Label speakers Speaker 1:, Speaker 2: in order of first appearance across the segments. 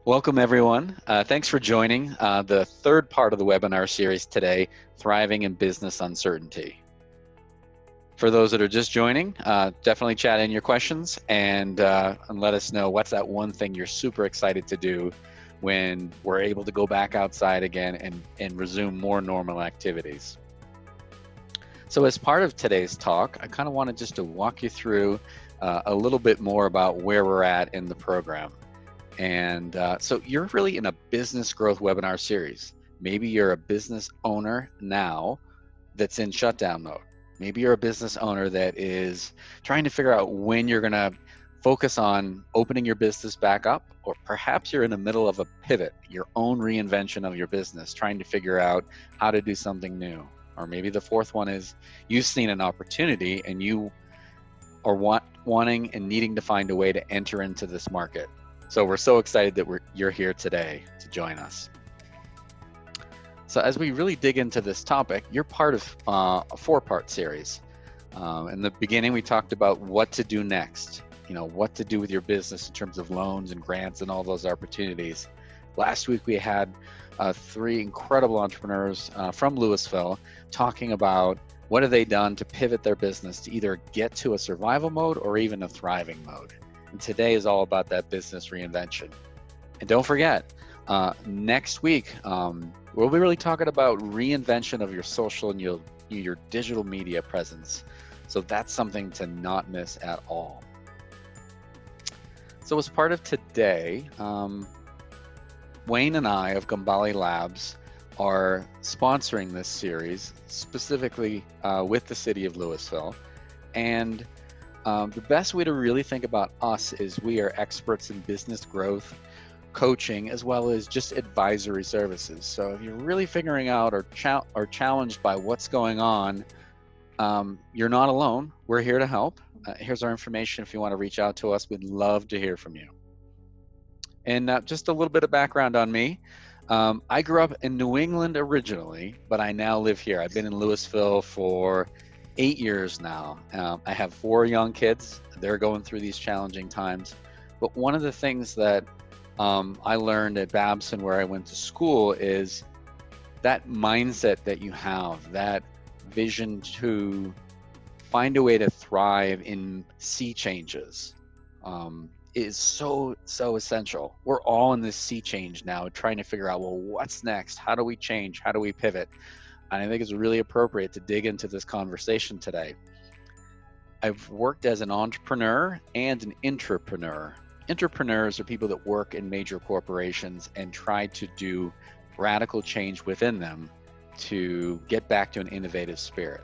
Speaker 1: Welcome, everyone. Thanks for joining the third part of the webinar series today, Thriving in Business Uncertainty. For those that are just joining, definitely chat in your questions and let us know what's that one thing you're super excited to do when we're able to go back outside again and resume more normal activities. So as part of today's talk, I kind of wanted just to walk you through a little bit more about where we're at in the program. And so you're really in a business growth webinar series. Maybe you're a business owner now that's in shutdown mode. Maybe you're a business owner that is trying to figure out when you're going to focus on opening your business back up, or perhaps you're in the middle of a pivot, your own reinvention of your business, trying to figure out how to do something new. Or maybe the fourth one is you've seen an opportunity and you are wanting and needing to find a way to enter into this market. So we're so excited that you're here today to join us. So as we really dig into this topic, you're part of a four-part series. In the beginning, we talked about what to do next, what to do with your business in terms of loans and grants and all those opportunities. Last week, we had three incredible entrepreneurs from Louisville talking about what have they done to pivot their business to either get to a survival mode or even a thriving mode. And today is all about that business reinvention. And don't forget, next week, we'll be really talking about reinvention of your social and your digital media presence. So that's something to not miss at all. So as part of today, Wayne and I of Gambale Labs are sponsoring this series, specifically with the City of Louisville. And the best way to really think about us is we are experts in business growth, coaching, as well as just advisory services. So if you're really figuring out or challenged by what's going on, you're not alone. We're here to help. Here's our information if you want to reach out to us. We'd love to hear from you. And just a little bit of background on me. I grew up in New England originally, but I now live here. I've been in Louisville for 8 years now. I have 4 young kids. They're going through these challenging times. But one of the things that I learned at Babson, where I went to school, is that mindset that you have, that vision to find a way to thrive in sea changes, is so essential. We're all in this sea change now, trying to figure out, well, what's next? How do we change? How do we pivot? And I think it's really appropriate to dig into this conversation today. I've worked as an entrepreneur and an intrapreneur. Entrepreneurs are people that work in major corporations and try to do radical change within them to get back to an innovative spirit.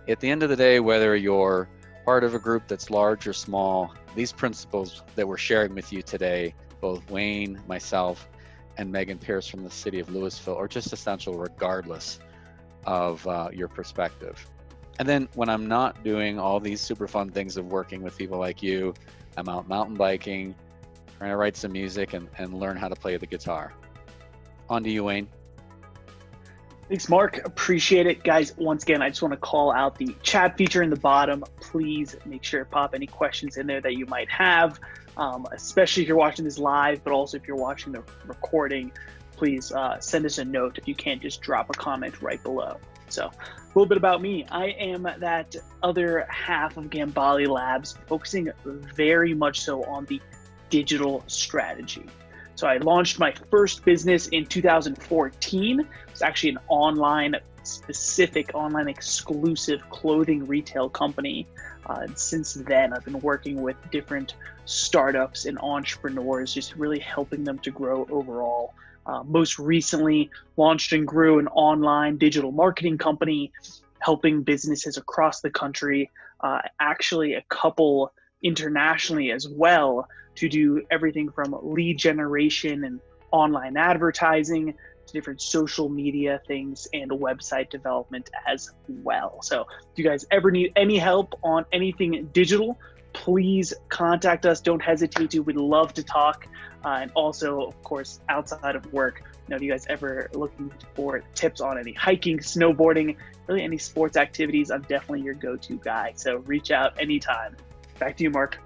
Speaker 1: At the end of the day, whether you're part of a group that's large or small, these principles that we're sharing with you today, both Wayne, myself, and Megan Pierce from the City of Louisville, are just essential regardless of your perspective. And then when I'm not doing all these super fun things of working with people like you, I'm out mountain biking, trying to write some music and learn how to play the guitar. On to you, Wayne.
Speaker 2: Thanks, Mark. Appreciate it. Guys, once again, I just want to call out the chat feature in the bottom. Please make sure to pop any questions in there that you might have, especially if you're watching this live, but also if you're watching the recording. Please send us a note if you can't just drop a comment right below. So a little bit about me. I am that other half of Gambale Labs, focusing very much so on the digital strategy. So I launched my first business in 2014. It's actually an online exclusive clothing retail company. And since then, I've been working with different startups and entrepreneurs, just really helping them to grow overall. Most recently, launched and grew an online digital marketing company, helping businesses across the country, actually a couple internationally as well, to do everything from lead generation and online advertising to different social media things and website development as well. So if you guys ever need any help on anything digital, please contact us. Don't hesitate to. We'd love to talk. And also, of course, outside of work, if you guys ever looking for tips on any hiking, snowboarding, really any sports activities, I'm definitely your go-to guy. So reach out anytime. Back to you, Mark.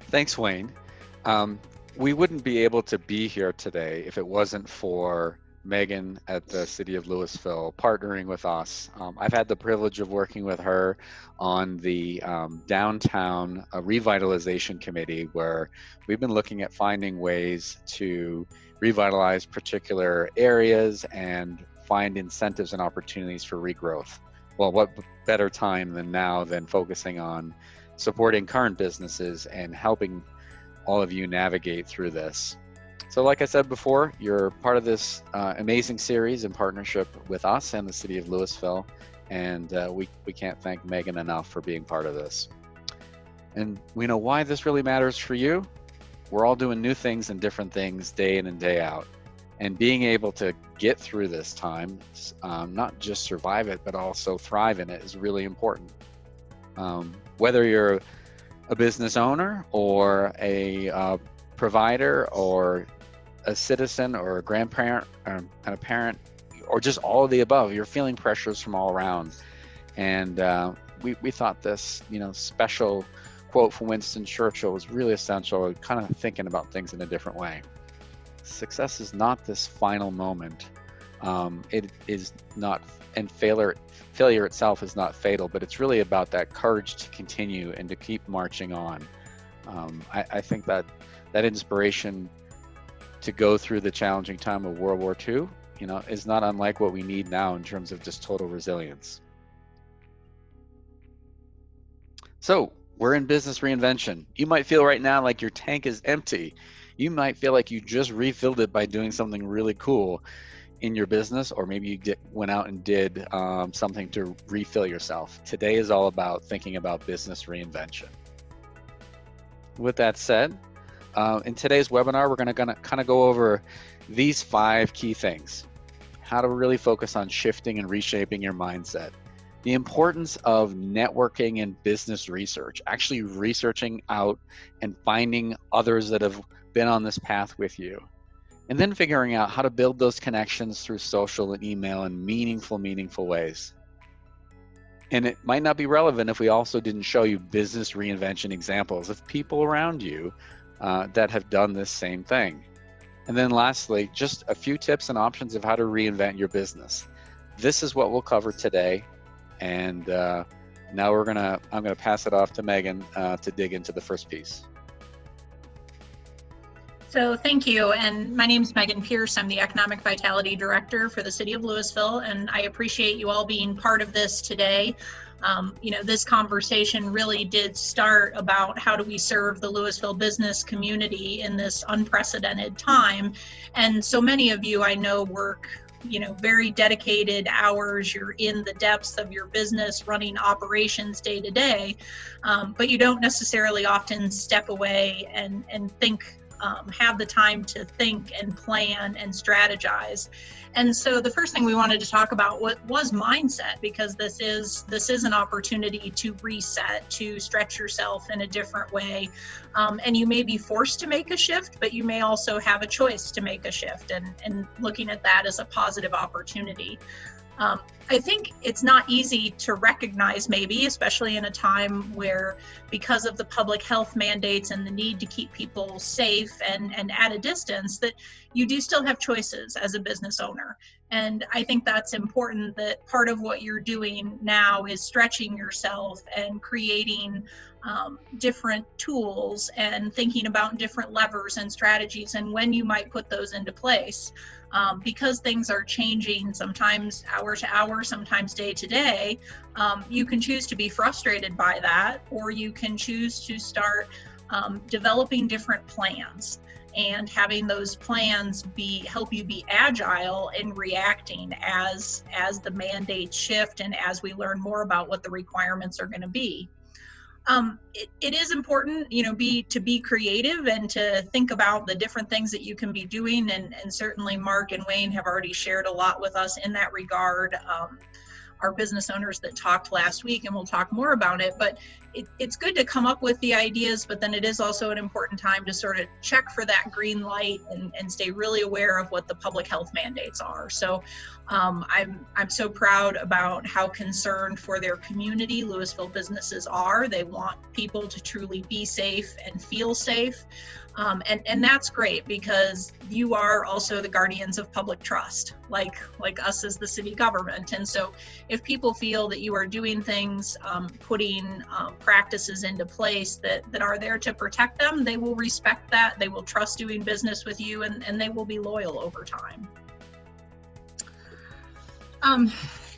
Speaker 1: Thanks, Wayne. we wouldn't be able to be here today if it wasn't for Megan at the City of Louisville partnering with us. I've had the privilege of working with her on the downtown revitalization committee, where we've been looking at finding ways to revitalize particular areas and find incentives and opportunities for regrowth. Well, what better time than now than focusing on supporting current businesses and helping all of you navigate through this. So like I said before, you're part of this amazing series in partnership with us and the City of Louisville, and we can't thank Megan enough for being part of this. And we know why this really matters for you. We're all doing new things and different things day in and day out, and being able to get through this time, not just survive it, but also thrive in it, is really important. Whether you're a business owner or a provider or a citizen or a grandparent and a parent, or just all of the above, you're feeling pressures from all around. And we thought this, special quote from Winston Churchill was really essential, kind of thinking about things in a different way. Success is not this final moment. It is not, and failure itself is not fatal, but it's really about that courage to continue and to keep marching on. I think that inspiration to go through the challenging time of World War II, is not unlike what we need now in terms of just total resilience. So we're in business reinvention. You might feel right now like your tank is empty. You might feel like you just refilled it by doing something really cool in your business, or maybe you went out and did something to refill yourself. Today is all about thinking about business reinvention. With that said, in today's webinar, we're going to kind of go over these 5 key things. How to really focus on shifting and reshaping your mindset. The importance of networking and business research, actually researching out and finding others that have been on this path with you. And then figuring out how to build those connections through social and email in meaningful ways. And it might not be relevant if we also didn't show you business reinvention examples of people around you that have done this same thing. And then lastly, just a few tips and options of how to reinvent your business. This is what we'll cover today. And now I'm gonna pass it off to Megan to dig into the first piece.
Speaker 3: So thank you, and my name is Megan Pierce. I'm the Economic Vitality Director for the City of Louisville, and I appreciate you all being part of this today. This conversation really did start about how do we serve the Louisville business community in this unprecedented time, and so many of you I know work very dedicated hours. You're in the depths of your business running operations day to day, but you don't necessarily often step away and think, have the time to think and plan and strategize. And so the first thing we wanted to talk about was mindset, because this is an opportunity to reset, to stretch yourself in a different way. And you may be forced to make a shift, but you may also have a choice to make a shift, and looking at that as a positive opportunity. I think it's not easy to recognize, maybe, especially in a time where, because of the public health mandates and the need to keep people safe and at a distance, that you do still have choices as a business owner. And I think that's important, that part of what you're doing now is stretching yourself and creating different tools and thinking about different levers and strategies and when you might put those into place. Because things are changing, sometimes hour to hour, sometimes day to day, you can choose to be frustrated by that, or you can choose to start developing different plans and having those plans help you be agile in reacting as the mandates shift and as we learn more about what the requirements are going to be. It is important, to be creative and to think about the different things that you can be doing. And certainly Mark and Wayne have already shared a lot with us in that regard. our business owners that talked last week, and we'll talk more about it, but it's good to come up with the ideas, but then it is also an important time to sort of check for that green light and stay really aware of what the public health mandates are. So I'm so proud about how concerned for their community Louisville businesses are. They want people to truly be safe and feel safe. And that's great, because you are also the guardians of public trust, like us as the city government. And so if people feel that you are doing things, putting practices into place that are there to protect them, they will respect that, they will trust doing business with you, and they will be loyal over time.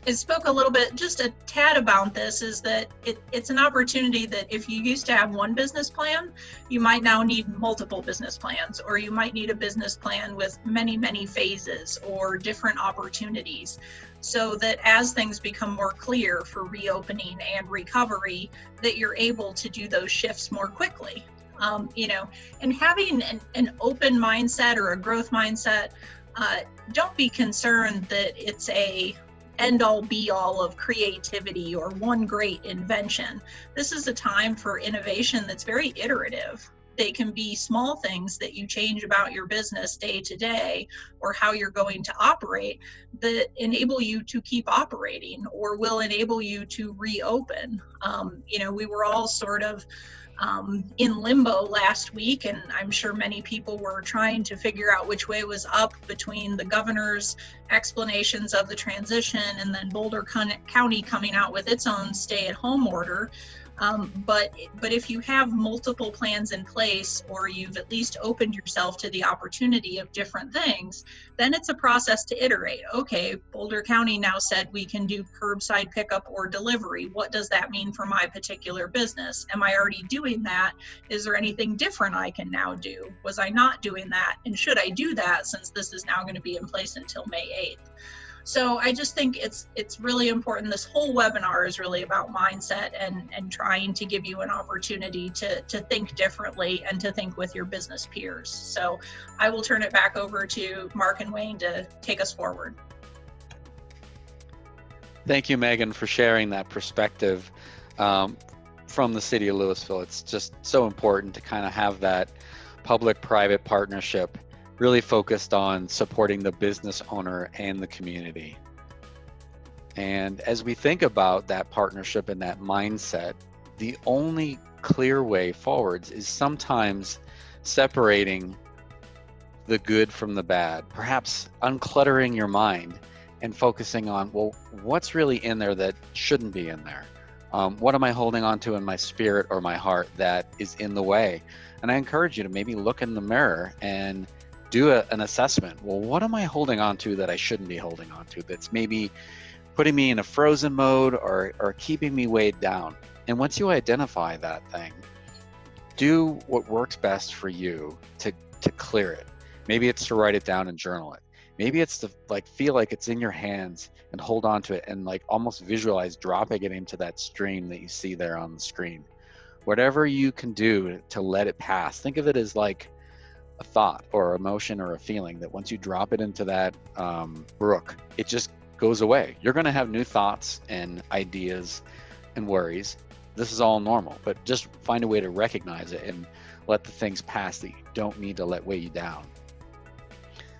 Speaker 3: I spoke a little bit, just a tad about this, is that it's an opportunity that if you used to have one business plan, you might now need multiple business plans, or you might need a business plan with many, many phases or different opportunities, so that as things become more clear for reopening and recovery, that you're able to do those shifts more quickly. And having an open mindset or a growth mindset, don't be concerned that it's a end-all be-all of creativity or one great invention. This is a time for innovation that's very iterative. They can be small things that you change about your business day to day, or how you're going to operate, that enable you to keep operating or will enable you to reopen. We were all sort of in limbo last week, and I'm sure many people were trying to figure out which way was up between the governor's explanations of the transition and then Boulder County coming out with its own stay-at-home order. But if you have multiple plans in place, or you've at least opened yourself to the opportunity of different things, then it's a process to iterate. Okay, Boulder County now said we can do curbside pickup or delivery. What does that mean for my particular business? Am I already doing that? Is there anything different I can now do? Was I not doing that? And should I do that, since this is now going to be in place until May 8th? So I just think it's really important. This whole webinar is really about mindset and trying to give you an opportunity to think differently and to think with your business peers. So I will turn it back over to Mark and Wayne to take us forward.
Speaker 1: Thank you, Megan, for sharing that perspective from the City of Louisville. It's just so important to kind of have that public-private partnership really focused on supporting the business owner and the community. And as we think about that partnership and that mindset, the only clear way forwards is sometimes separating the good from the bad, perhaps uncluttering your mind and focusing on, well, what's really in there that shouldn't be in there? What am I holding on to in my spirit or my heart that is in the way? And I encourage you to maybe look in the mirror and do an assessment. Well, what am I holding on to that I shouldn't be holding on to, that's maybe putting me in a frozen mode or keeping me weighed down? And once you identify that thing, do what works best for you to clear it. Maybe it's to write it down and journal it. Maybe it's to feel like it's in your hands and hold on to it and almost visualize dropping it into that stream that you see there on the screen. Whatever you can do to let it pass. Think of it as like a thought or emotion or a feeling that once you drop it into that brook, it just goes away. You're going to have new thoughts and ideas and worries. This is all normal, but just find a way to recognize it and let the things pass that you don't need to let weigh you down.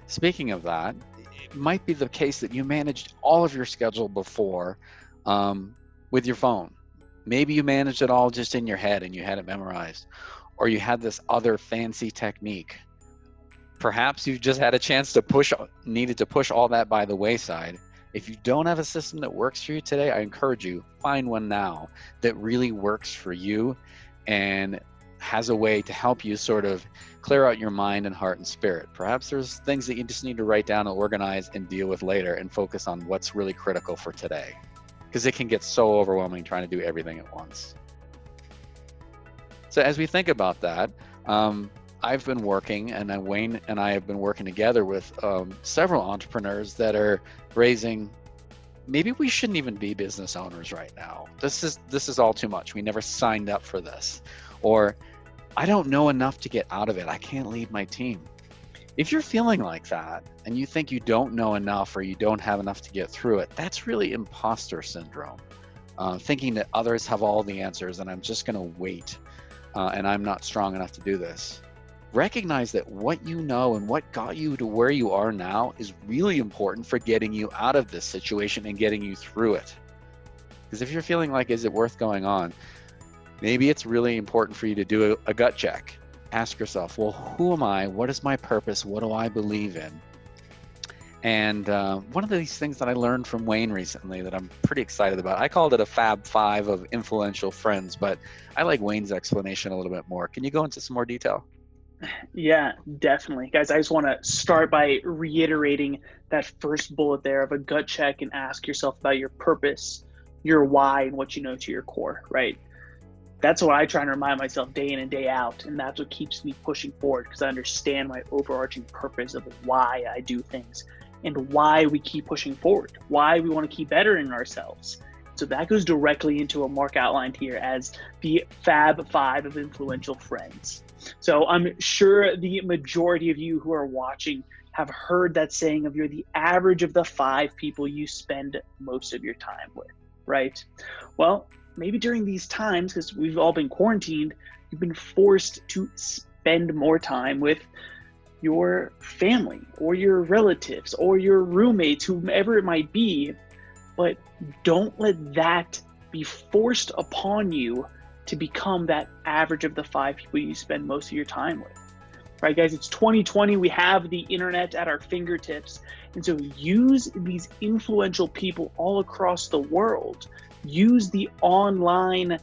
Speaker 1: Speaking of that, it might be the case that you managed all of your schedule before with your phone. Maybe you managed it all just in your head and you had it memorized, or you had this other fancy technique. Perhaps you just had a chance to needed to push all that by the wayside. If you don't have a system that works for you today, I encourage you, find one now that really works for you and has a way to help you sort of clear out your mind and heart and spirit. Perhaps there's things that you just need to write down and organize and deal with later and focus on what's really critical for today, because it can get so overwhelming trying to do everything at once. So as we think about that, I've been working, and Wayne and I have been working together with several entrepreneurs that are raising, maybe we shouldn't even be business owners right now. This is all too much. We never signed up for this. Or I don't know enough to get out of it. I can't lead my team. If you're feeling like that and you think you don't know enough or you don't have enough to get through it, that's really imposter syndrome. Thinking that others have all the answers and I'm just going to wait and I'm not strong enough to do this. Recognize that what you know and what got you to where you are now is really important for getting you out of this situation and getting you through it. Because if you're feeling like, is it worth going on? Maybe it's really important for you to do a gut check. Ask yourself, well, who am I? What is my purpose? What do I believe in? And one of these things that I learned from Wayne recently that I'm pretty excited about, I called it a Fab Five of influential friends, but I like Wayne's explanation a little bit more. Can you go into some more detail?
Speaker 2: Yeah, definitely. Guys, I just want to start by reiterating that first bullet there of a gut check and ask yourself about your purpose, your why, and what you know to your core, right? That's what I try and remind myself day in and day out. And that's what keeps me pushing forward, because I understand my overarching purpose of why I do things and why we keep pushing forward, why we want to keep bettering ourselves. So that goes directly into what Mark outlined here as the Fab Five of influential friends. So I'm sure the majority of you who are watching have heard that saying of you're the average of the 5 people you spend most of your time with, right? Well, maybe during these times, because we've all been quarantined, you've been forced to spend more time with your family or your relatives or your roommates, whomever it might be. But don't let that be forced upon you to become that average of the 5 people you spend most of your time with. Right, guys, it's 2020. We have the internet at our fingertips. And so use these influential people all across the world. Use the online,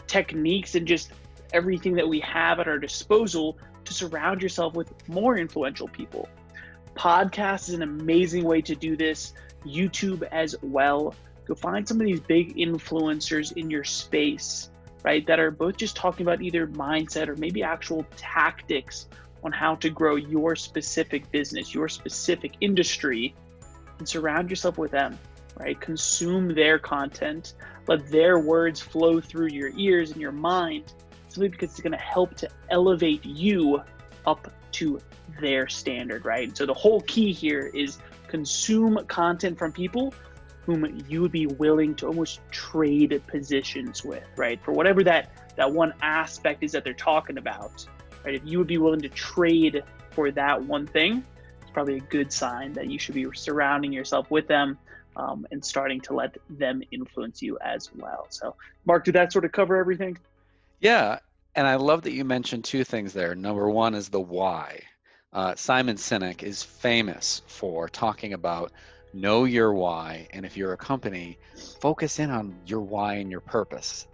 Speaker 2: techniques and just everything that we have at our disposal to surround yourself with more influential people. Podcast is an amazing way to do this. YouTube as well. Go find some of these big influencers in your space, right, that are both just talking about either mindset or maybe actual tactics on how to grow your specific business, your specific industry, and surround yourself with them, right? Consume their content, let their words flow through your ears and your mind, simply because it's going to help to elevate you up to their standard, right? So the whole key here is consume content from people whom you would be willing to almost trade positions with, right? For whatever that one aspect is that they're talking about, right? If you would be willing to trade for that one thing, it's probably a good sign that you should be surrounding yourself with them and starting to let them influence you as well. So, Mark, did that sort of cover everything?
Speaker 1: Yeah, and I love that you mentioned 2 things there. Number one is the why. Simon Sinek is famous for talking about know your why, and if you're a company, focus in on your why and your purpose,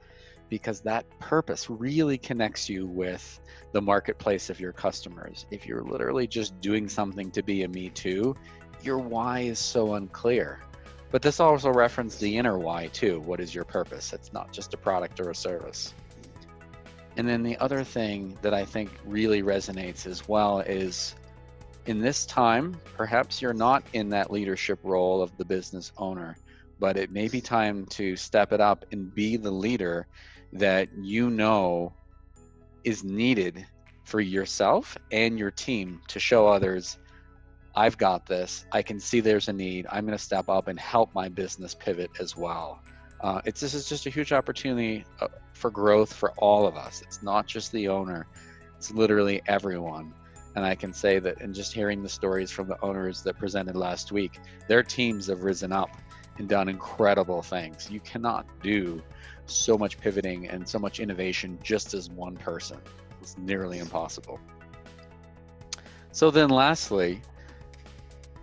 Speaker 1: because that purpose really connects you with the marketplace of your customers. If you're literally just doing something to be a me too, your why is so unclear. But this also references the inner why too. What is your purpose? It's not just a product or a service. And then the other thing that I think really resonates as well is, in this time, perhaps you're not in that leadership role of the business owner, but it may be time to step it up and be the leader that you know is needed for yourself and your team to show others, I've got this, I can see there's a need, I'm going to step up and help my business pivot as well. This is just a huge opportunity for growth for all of us. It's not just the owner, it's literally everyone. And I can say that in just hearing the stories from the owners that presented last week, their teams have risen up and done incredible things. You cannot do so much pivoting and so much innovation just as one person. It's nearly impossible. So then lastly,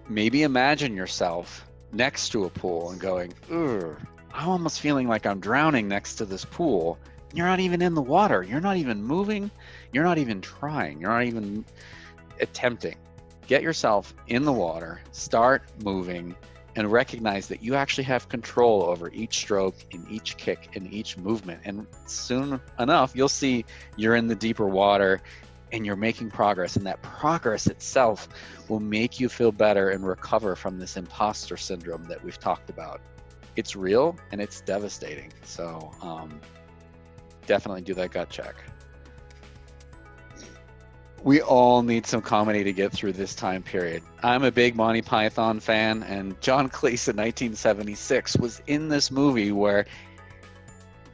Speaker 1: maybe imagine yourself next to a pool and going, ugh, I'm almost feeling like I'm drowning next to this pool. You're not even in the water. You're not even moving. You're not even trying. You're not even attempting. Get yourself in the water, start moving, and recognize that you actually have control over each stroke and each kick and each movement. And soon enough, you'll see you're in the deeper water and you're making progress. And that progress itself will make you feel better and recover from this imposter syndrome that we've talked about. It's real and it's devastating. So definitely do that gut check. we all need some comedy to get through this time period. I'm a big Monty Python fan, and John Cleese in 1976 was in this movie where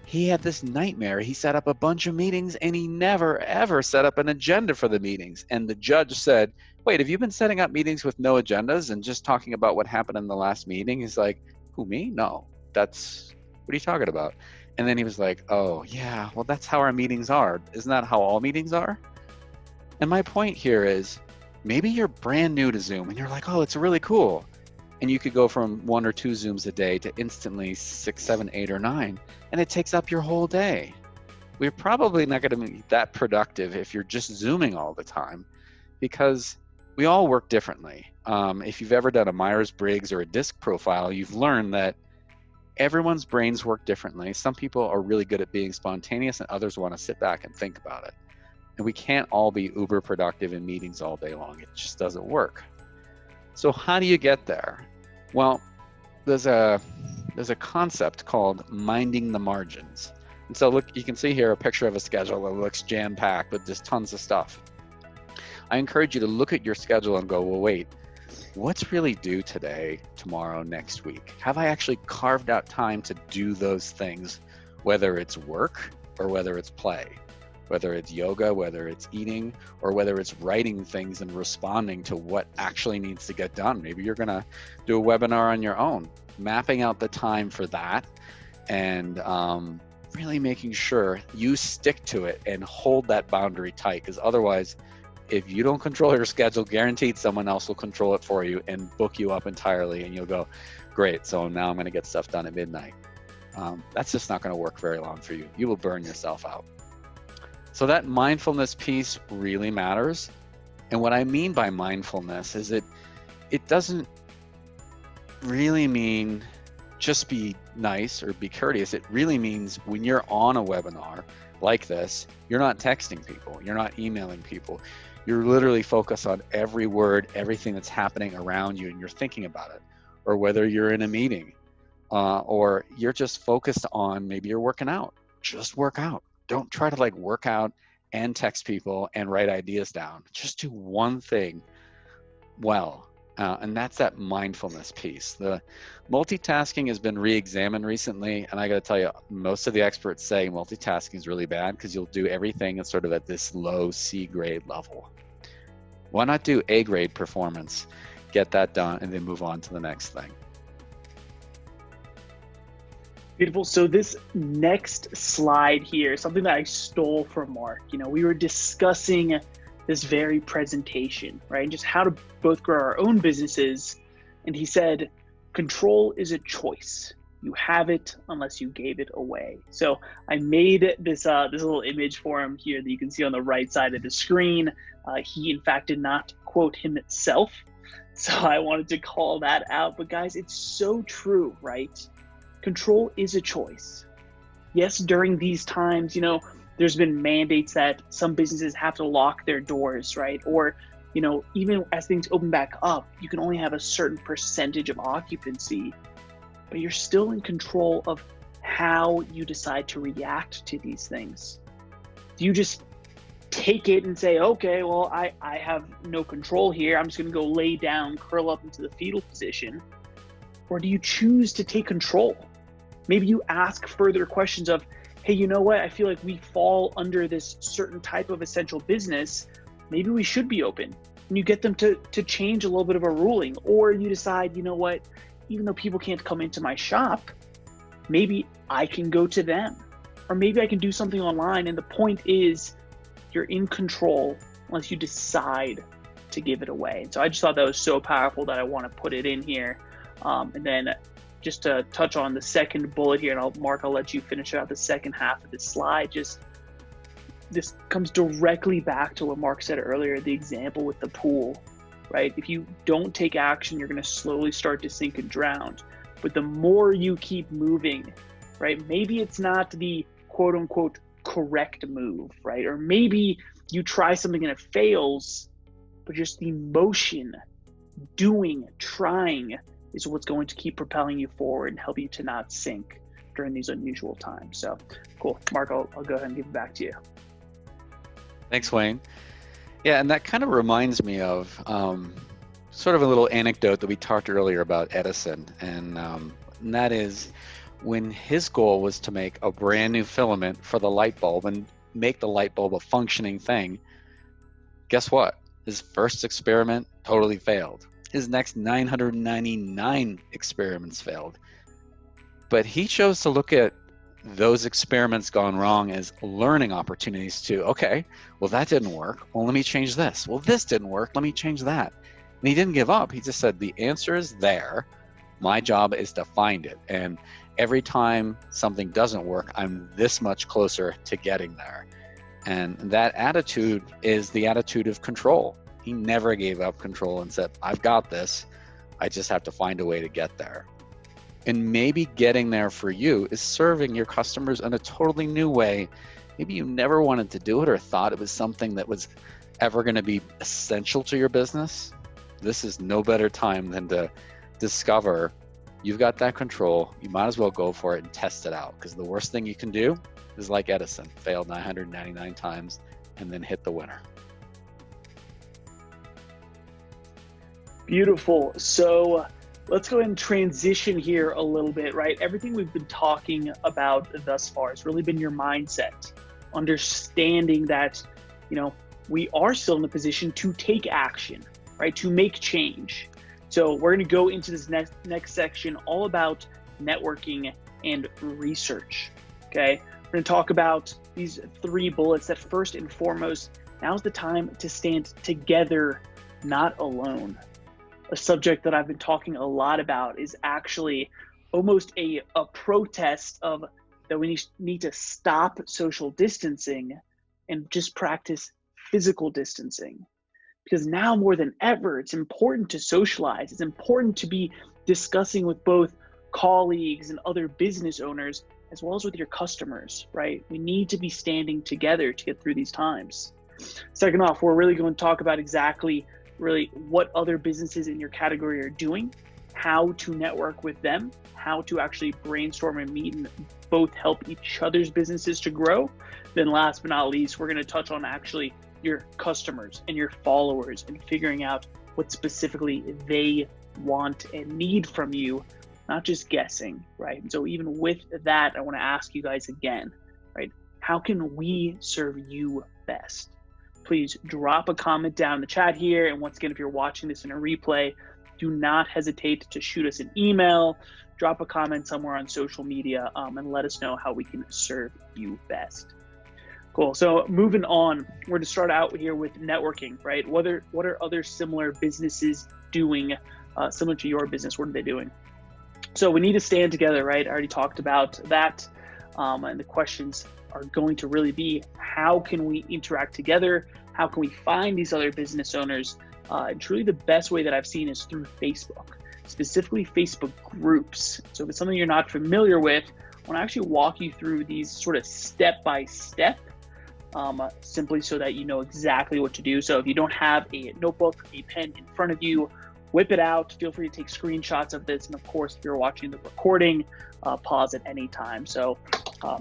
Speaker 1: he had this nightmare. He set up a bunch of meetings and he never ever set up an agenda for the meetings. And the judge said, "Wait, have you been setting up meetings with no agendas and just talking about what happened in the last meeting?" He's like, "Who, me? No, what are you talking about?" And then he was like, "Oh yeah, well, that's how our meetings are. Isn't that how all meetings are?" And my point here is, maybe you're brand new to Zoom and you're like, "Oh, it's really cool." And you could go from 1 or 2 Zooms a day to instantly 6, 7, 8, or 9, and it takes up your whole day. We're probably not going to be that productive if you're just Zooming all the time, because we all work differently. If you've ever done a Myers-Briggs or a DISC profile, you've learned that everyone's brains work differently. Some people are really good at being spontaneous, and others want to sit back and think about it. And we can't all be uber productive in meetings all day long. It just doesn't work. So how do you get there? Well, there's a concept called minding the margins. And so look, you can see here a picture of a schedule that looks jam-packed with just tons of stuff. I encourage you to look at your schedule and go, well, wait, what's really due today, tomorrow, next week? Have I actually carved out time to do those things, whether it's work or whether it's play? Whether it's yoga, whether it's eating, or whether it's writing things and responding to what actually needs to get done. Maybe you're gonna do a webinar on your own, mapping out the time for that, and really making sure you stick to it and hold that boundary tight, because otherwise, if you don't control your schedule, guaranteed someone else will control it for you and book you up entirely, and you'll go, great, so now I'm gonna get stuff done at midnight. That's just not gonna work very long for you. You will burn yourself out. So that mindfulness piece really matters. And what I mean by mindfulness is it doesn't really mean just be nice or be courteous. It really means when you're on a webinar like this, you're not texting people, you're not emailing people. You're literally focused on every word, everything that's happening around you, and you're thinking about it. Or whether you're in a meeting, or you're just focused on, maybe you're working out, just work out. Don't try to like work out and text people and write ideas down. Just do one thing well. And that's that mindfulness piece. The multitasking has been re-examined recently. And I got to tell you, most of the experts say multitasking is really bad because you'll do everything at sort of at this low C grade level. Why not do A grade performance, get that done, and then move on to the next thing?
Speaker 2: Beautiful. So this next slide here, something that I stole from Mark. You know, we were discussing this very presentation, right? Just how to both grow our own businesses. And he said, control is a choice. You have it unless you gave it away. So I made this little image for him here that you can see on the right side of the screen. He, in fact, did not quote himself. So I wanted to call that out. But guys, it's so true, right? Control is a choice. Yes, during these times, you know, there's been mandates that some businesses have to lock their doors, right? Or, you know, even as things open back up, you can only have a certain percentage of occupancy, but you're still in control of how you decide to react to these things. Do you just take it and say, okay, well, I have no control here. I'm just going to go lay down, curl up into the fetal position. Or do you choose to take control? Maybe you ask further questions of, hey, you know what? I feel like we fall under this certain type of essential business. Maybe we should be open. And you get them to change a little bit of a ruling. Or you decide, you know what? Even though people can't come into my shop, maybe I can go to them. Or maybe I can do something online. And the point is, you're in control unless you decide to give it away. And so I just thought that was so powerful that I want to put it in here. And then just to touch on the second bullet here, and Mark, I'll let you finish out the second half of this slide. Just this comes directly back to what Mark said earlier, the example with the pool, right? If you don't take action, you're going to slowly start to sink and drown. But the more you keep moving, right? Maybe it's not the quote unquote correct move, right? Or maybe you try something and it fails, but just the motion, doing, trying, is what's going to keep propelling you forward and help you to not sink during these unusual times. So cool. Mark, I'll go ahead and give it back to you.
Speaker 1: Thanks, Wayne. Yeah, and that kind of reminds me of sort of a little anecdote that we talked earlier about Edison, and that is when his goal was to make a brand new filament for the light bulb and make the light bulb a functioning thing. Guess what? His first experiment totally failed. His next 999 experiments failed. But he chose to look at those experiments gone wrong as learning opportunities to, okay, well, that didn't work. Well, let me change this. Well, this didn't work. Let me change that. And he didn't give up. He just said, the answer is there. My job is to find it. And every time something doesn't work, I'm this much closer to getting there. And that attitude is the attitude of control. He never gave up control and said, I've got this. I just have to find a way to get there. And maybe getting there for you is serving your customers in a totally new way. Maybe you never wanted to do it or thought it was something that was ever going to be essential to your business. This is no better time than to discover you've got that control. You might as well go for it and test it out, because the worst thing you can do is like Edison, failed 999 times and then hit the winner.
Speaker 2: Beautiful. So let's go ahead and transition here a little bit, right? Everything we've been talking about thus far has really been your mindset, understanding that, we are still in a position to take action, right? To make change. So we're going to go into this next section all about networking and research, okay? We're going to talk about these 3 bullets that first and foremost, now's the time to stand together, not alone. A subject that I've been talking a lot about is actually almost a protest of that we need to stop social distancing and just practice physical distancing. Because now more than ever, it's important to socialize. It's important to be discussing with both colleagues and other business owners, as well as with your customers, right? We need to be standing together to get through these times. Second off, we're really going to talk about exactly really what other businesses in your category are doing, how to network with them, how to actually brainstorm and meet and both help each other's businesses to grow. Then last but not least, we're going to touch on actually your customers and your followers and figuring out what specifically they want and need from you, not just guessing, right? And so even with that, I want to ask you guys again, right? How can we serve you best? Please drop a comment down in the chat here. And once again, if you're watching this in a replay, do not hesitate to shoot us an email, drop a comment somewhere on social media, and let us know how we can serve you best. Cool. So moving on, we're going to start out here with networking, right? What are other similar businesses doing similar to your business? What are they doing? So we need to stand together, right? I already talked about that. And the questions are going to really be, how can we interact together? How can we find these other business owners? And truly the best way that I've seen is through Facebook, specifically Facebook groups. So if it's something you're not familiar with, I want to actually walk you through these sort of step-by-step, simply so that you know exactly what to do. So if you don't have a notebook, a pen in front of you, whip it out. Feel free to take screenshots of this. And of course, if you're watching the recording, pause at any time. So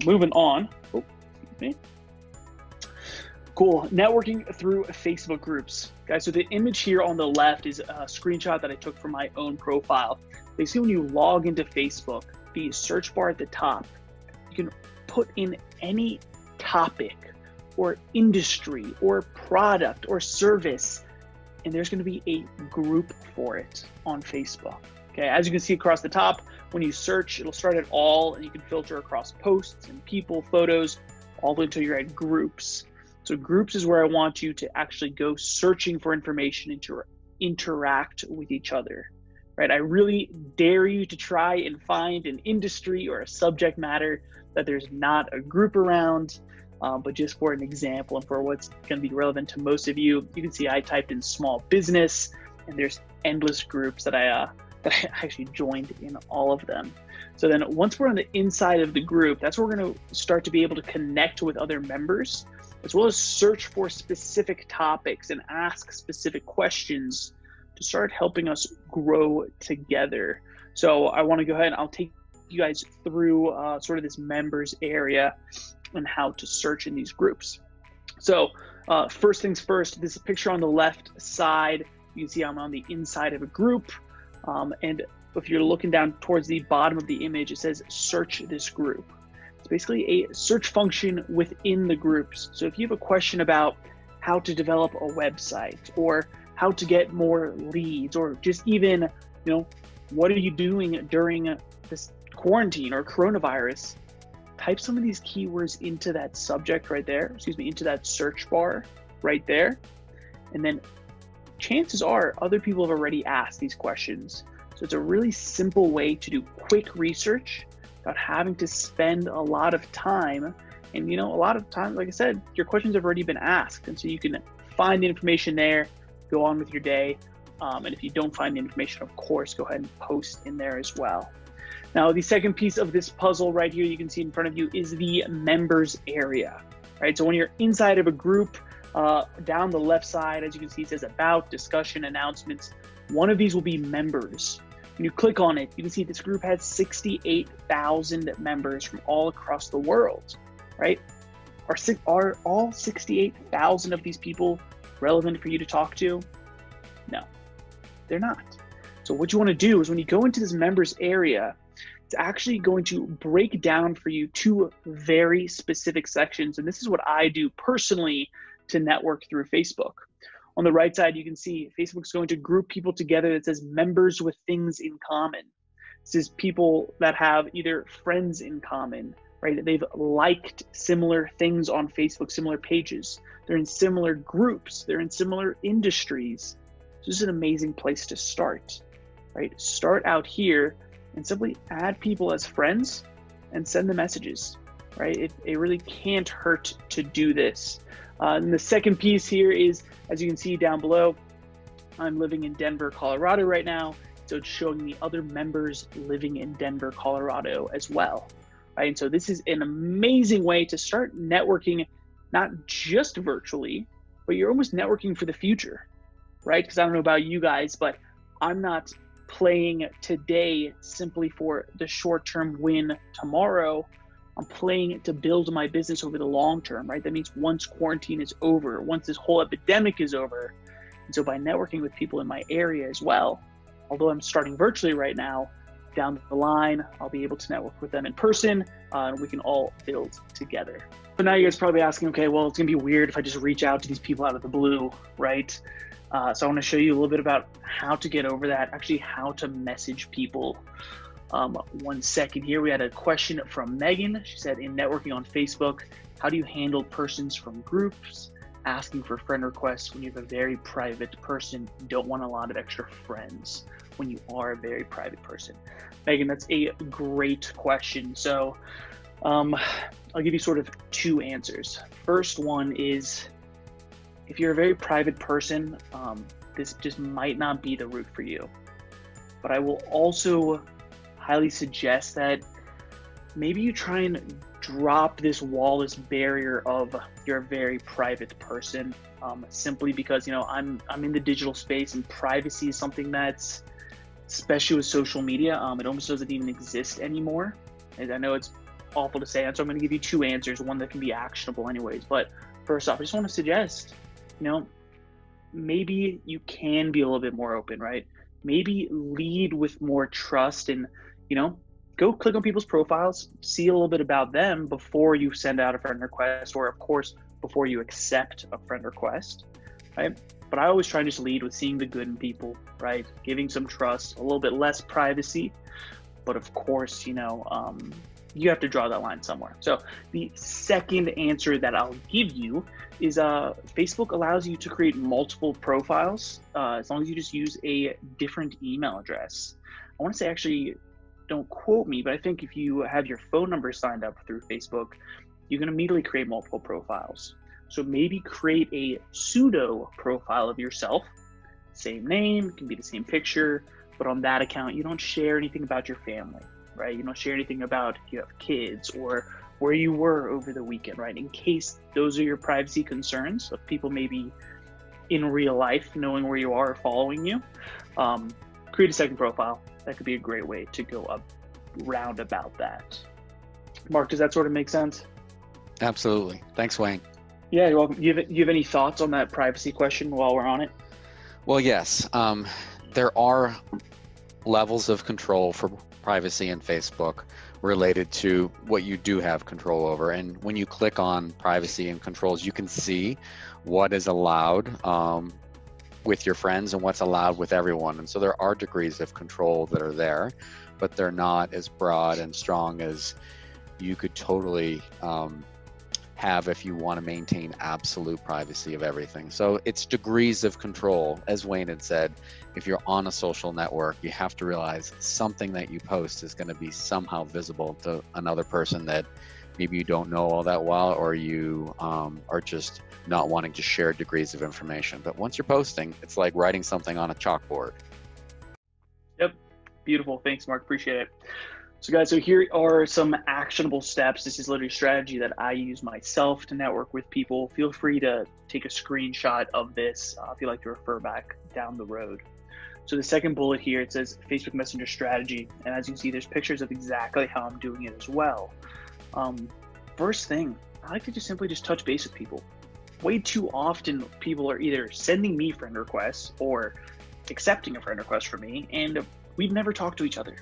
Speaker 2: moving on. Oh, excuse me. Cool. Networking through Facebook groups. Guys, so the image here on the left is a screenshot that I took from my own profile. Basically, when you log into Facebook, the search bar at the top, you can put in any topic or industry or product or service, and there's going to be a group for it on Facebook. Okay, as you can see across the top, when you search, it'll start at all, and you can filter across posts and people, photos, all the way until you're at groups. So groups is where I want you to actually go searching for information and to interact with each other, right? I really dare you to try and find an industry or a subject matter that there's not a group around. But just for an example and for what's going to be relevant to most of you, you can see I typed in small business, and there's endless groups that I actually joined in all of them. So then once we're on the inside of the group, that's where we're going to start to be able to connect with other members, as well as search for specific topics and ask specific questions to start helping us grow together. So I want to go ahead and I'll take you guys through sort of this members area and how to search in these groups. So First things first, this picture on the left side, you can see I'm on the inside of a group. And if you're looking down towards the bottom of the image, it says search this group. It's basically a search function within the groups. So if you have a question about how to develop a website, or how to get more leads, or just even, what are you doing during this quarantine or coronavirus, type some of these keywords into that subject right there, into that search bar right there. And then chances are other people have already asked these questions. So it's a really simple way to do quick research without having to spend a lot of time. And a lot of times, like I said, your questions have already been asked. And so you can find the information there, go on with your day. And if you don't find the information, of course, go ahead and post in there as well. Now, the second piece of this puzzle right here, you can see in front of you, is the members area, right? So when you're inside of a group, down the left side, as you can see, it says about, discussion, announcements. One of these will be members. When you click on it, you can see this group has 68,000 members from all across the world, right? Are all 68,000 of these people relevant for you to talk to? No, they're not. So what you want to do is when you go into this members area, it's actually going to break down for you two very specific sections. And this is what I do personally to network through Facebook. On the right side, you can see Facebook's going to group people together that says members with things in common. This is people that have either friends in common, right? They've liked similar things on Facebook, similar pages. They're in similar groups. They're in similar industries. This is an amazing place to start, right? Start out here and simply add people as friends and send them messages, right? It really can't hurt to do this. And the second piece here is, as you can see down below, I'm living in Denver, Colorado right now. So it's showing me other members living in Denver, Colorado as well, right? And so this is an amazing way to start networking, not just virtually, but you're almost networking for the future, right? Because I don't know about you guys, but I'm not playing today simply for the short-term win tomorrow. I'm playing to build my business over the long term, right? That means once quarantine is over, once this whole epidemic is over. And so by networking with people in my area as well, although I'm starting virtually right now, down the line, I'll be able to network with them in person, and we can all build together. So now you guys are probably asking, okay, well, it's gonna be weird if I just reach out to these people out of the blue, right? So I wanna show you a little bit about how to get over that, actually how to message people. 1 second here, we had a question from Megan. She said, in networking on Facebook, how do you handle persons from groups asking for friend requests when you have a very private person, you don't want a lot of extra friends when you are a very private person? Megan, that's a great question. So I'll give you sort of two answers. First one is, if you're a very private person, this just might not be the route for you. But I will also highly suggest that maybe you try and drop this wall, this barrier of you're a very private person, simply because, I'm in the digital space, and privacy is something that's, especially with social media, it almost doesn't even exist anymore. And I know it's awful to say, and so I'm going to give you two answers, one that can be actionable anyways. But first off, I just want to suggest, maybe you can be a little bit more open, right? Maybe lead with more trust and, go click on people's profiles, see a little bit about them before you send out a friend request, or of course, before you accept a friend request, right? But I always try to just lead with seeing the good in people, right? Giving some trust, a little bit less privacy, but of course, you have to draw that line somewhere. So the second answer that I'll give you is Facebook allows you to create multiple profiles as long as you just use a different email address. I want to say, actually, don't quote me, but I think if you have your phone number signed up through Facebook, you can immediately create multiple profiles. So maybe create a pseudo profile of yourself, same name, it can be the same picture, but on that account, you don't share anything about your family, right? You don't share anything about if you have kids or where you were over the weekend, right? In case those are your privacy concerns of people maybe in real life knowing where you are or following you, create a second profile. That could be a great way to go around about that. Mark, does that sort of make sense?
Speaker 1: Absolutely. Thanks, Wayne.
Speaker 2: Yeah, you're welcome. You have any thoughts on that privacy question while we're on it?
Speaker 1: Well, yes. There are levels of control for privacy in Facebook related to what you do have control over. And when you click on privacy and controls, you can see what is allowed with your friends and what's allowed with everyone. And so there are degrees of control that are there, but they're not as broad and strong as you could totally have if you want to maintain absolute privacy of everything. So it's degrees of control. As Wayne had said, if you're on a social network, you have to realize something that you post is going to be somehow visible to another person that maybe you don't know all that well, or you are just not wanting to share degrees of information. But once you're posting, it's like writing something on a chalkboard.
Speaker 2: Yep. Beautiful. Thanks, Mark. Appreciate it. So guys, so here are some actionable steps. This is literally a strategy that I use myself to network with people. Feel free to take a screenshot of this if you'd like to refer back down the road. So the second bullet here, it says Facebook Messenger strategy. And as you can see, there's pictures of exactly how I'm doing it as well. First thing, I like to just simply touch base with people. Way too often, people are either sending me friend requests or accepting a friend request from me, and we've never talked to each other.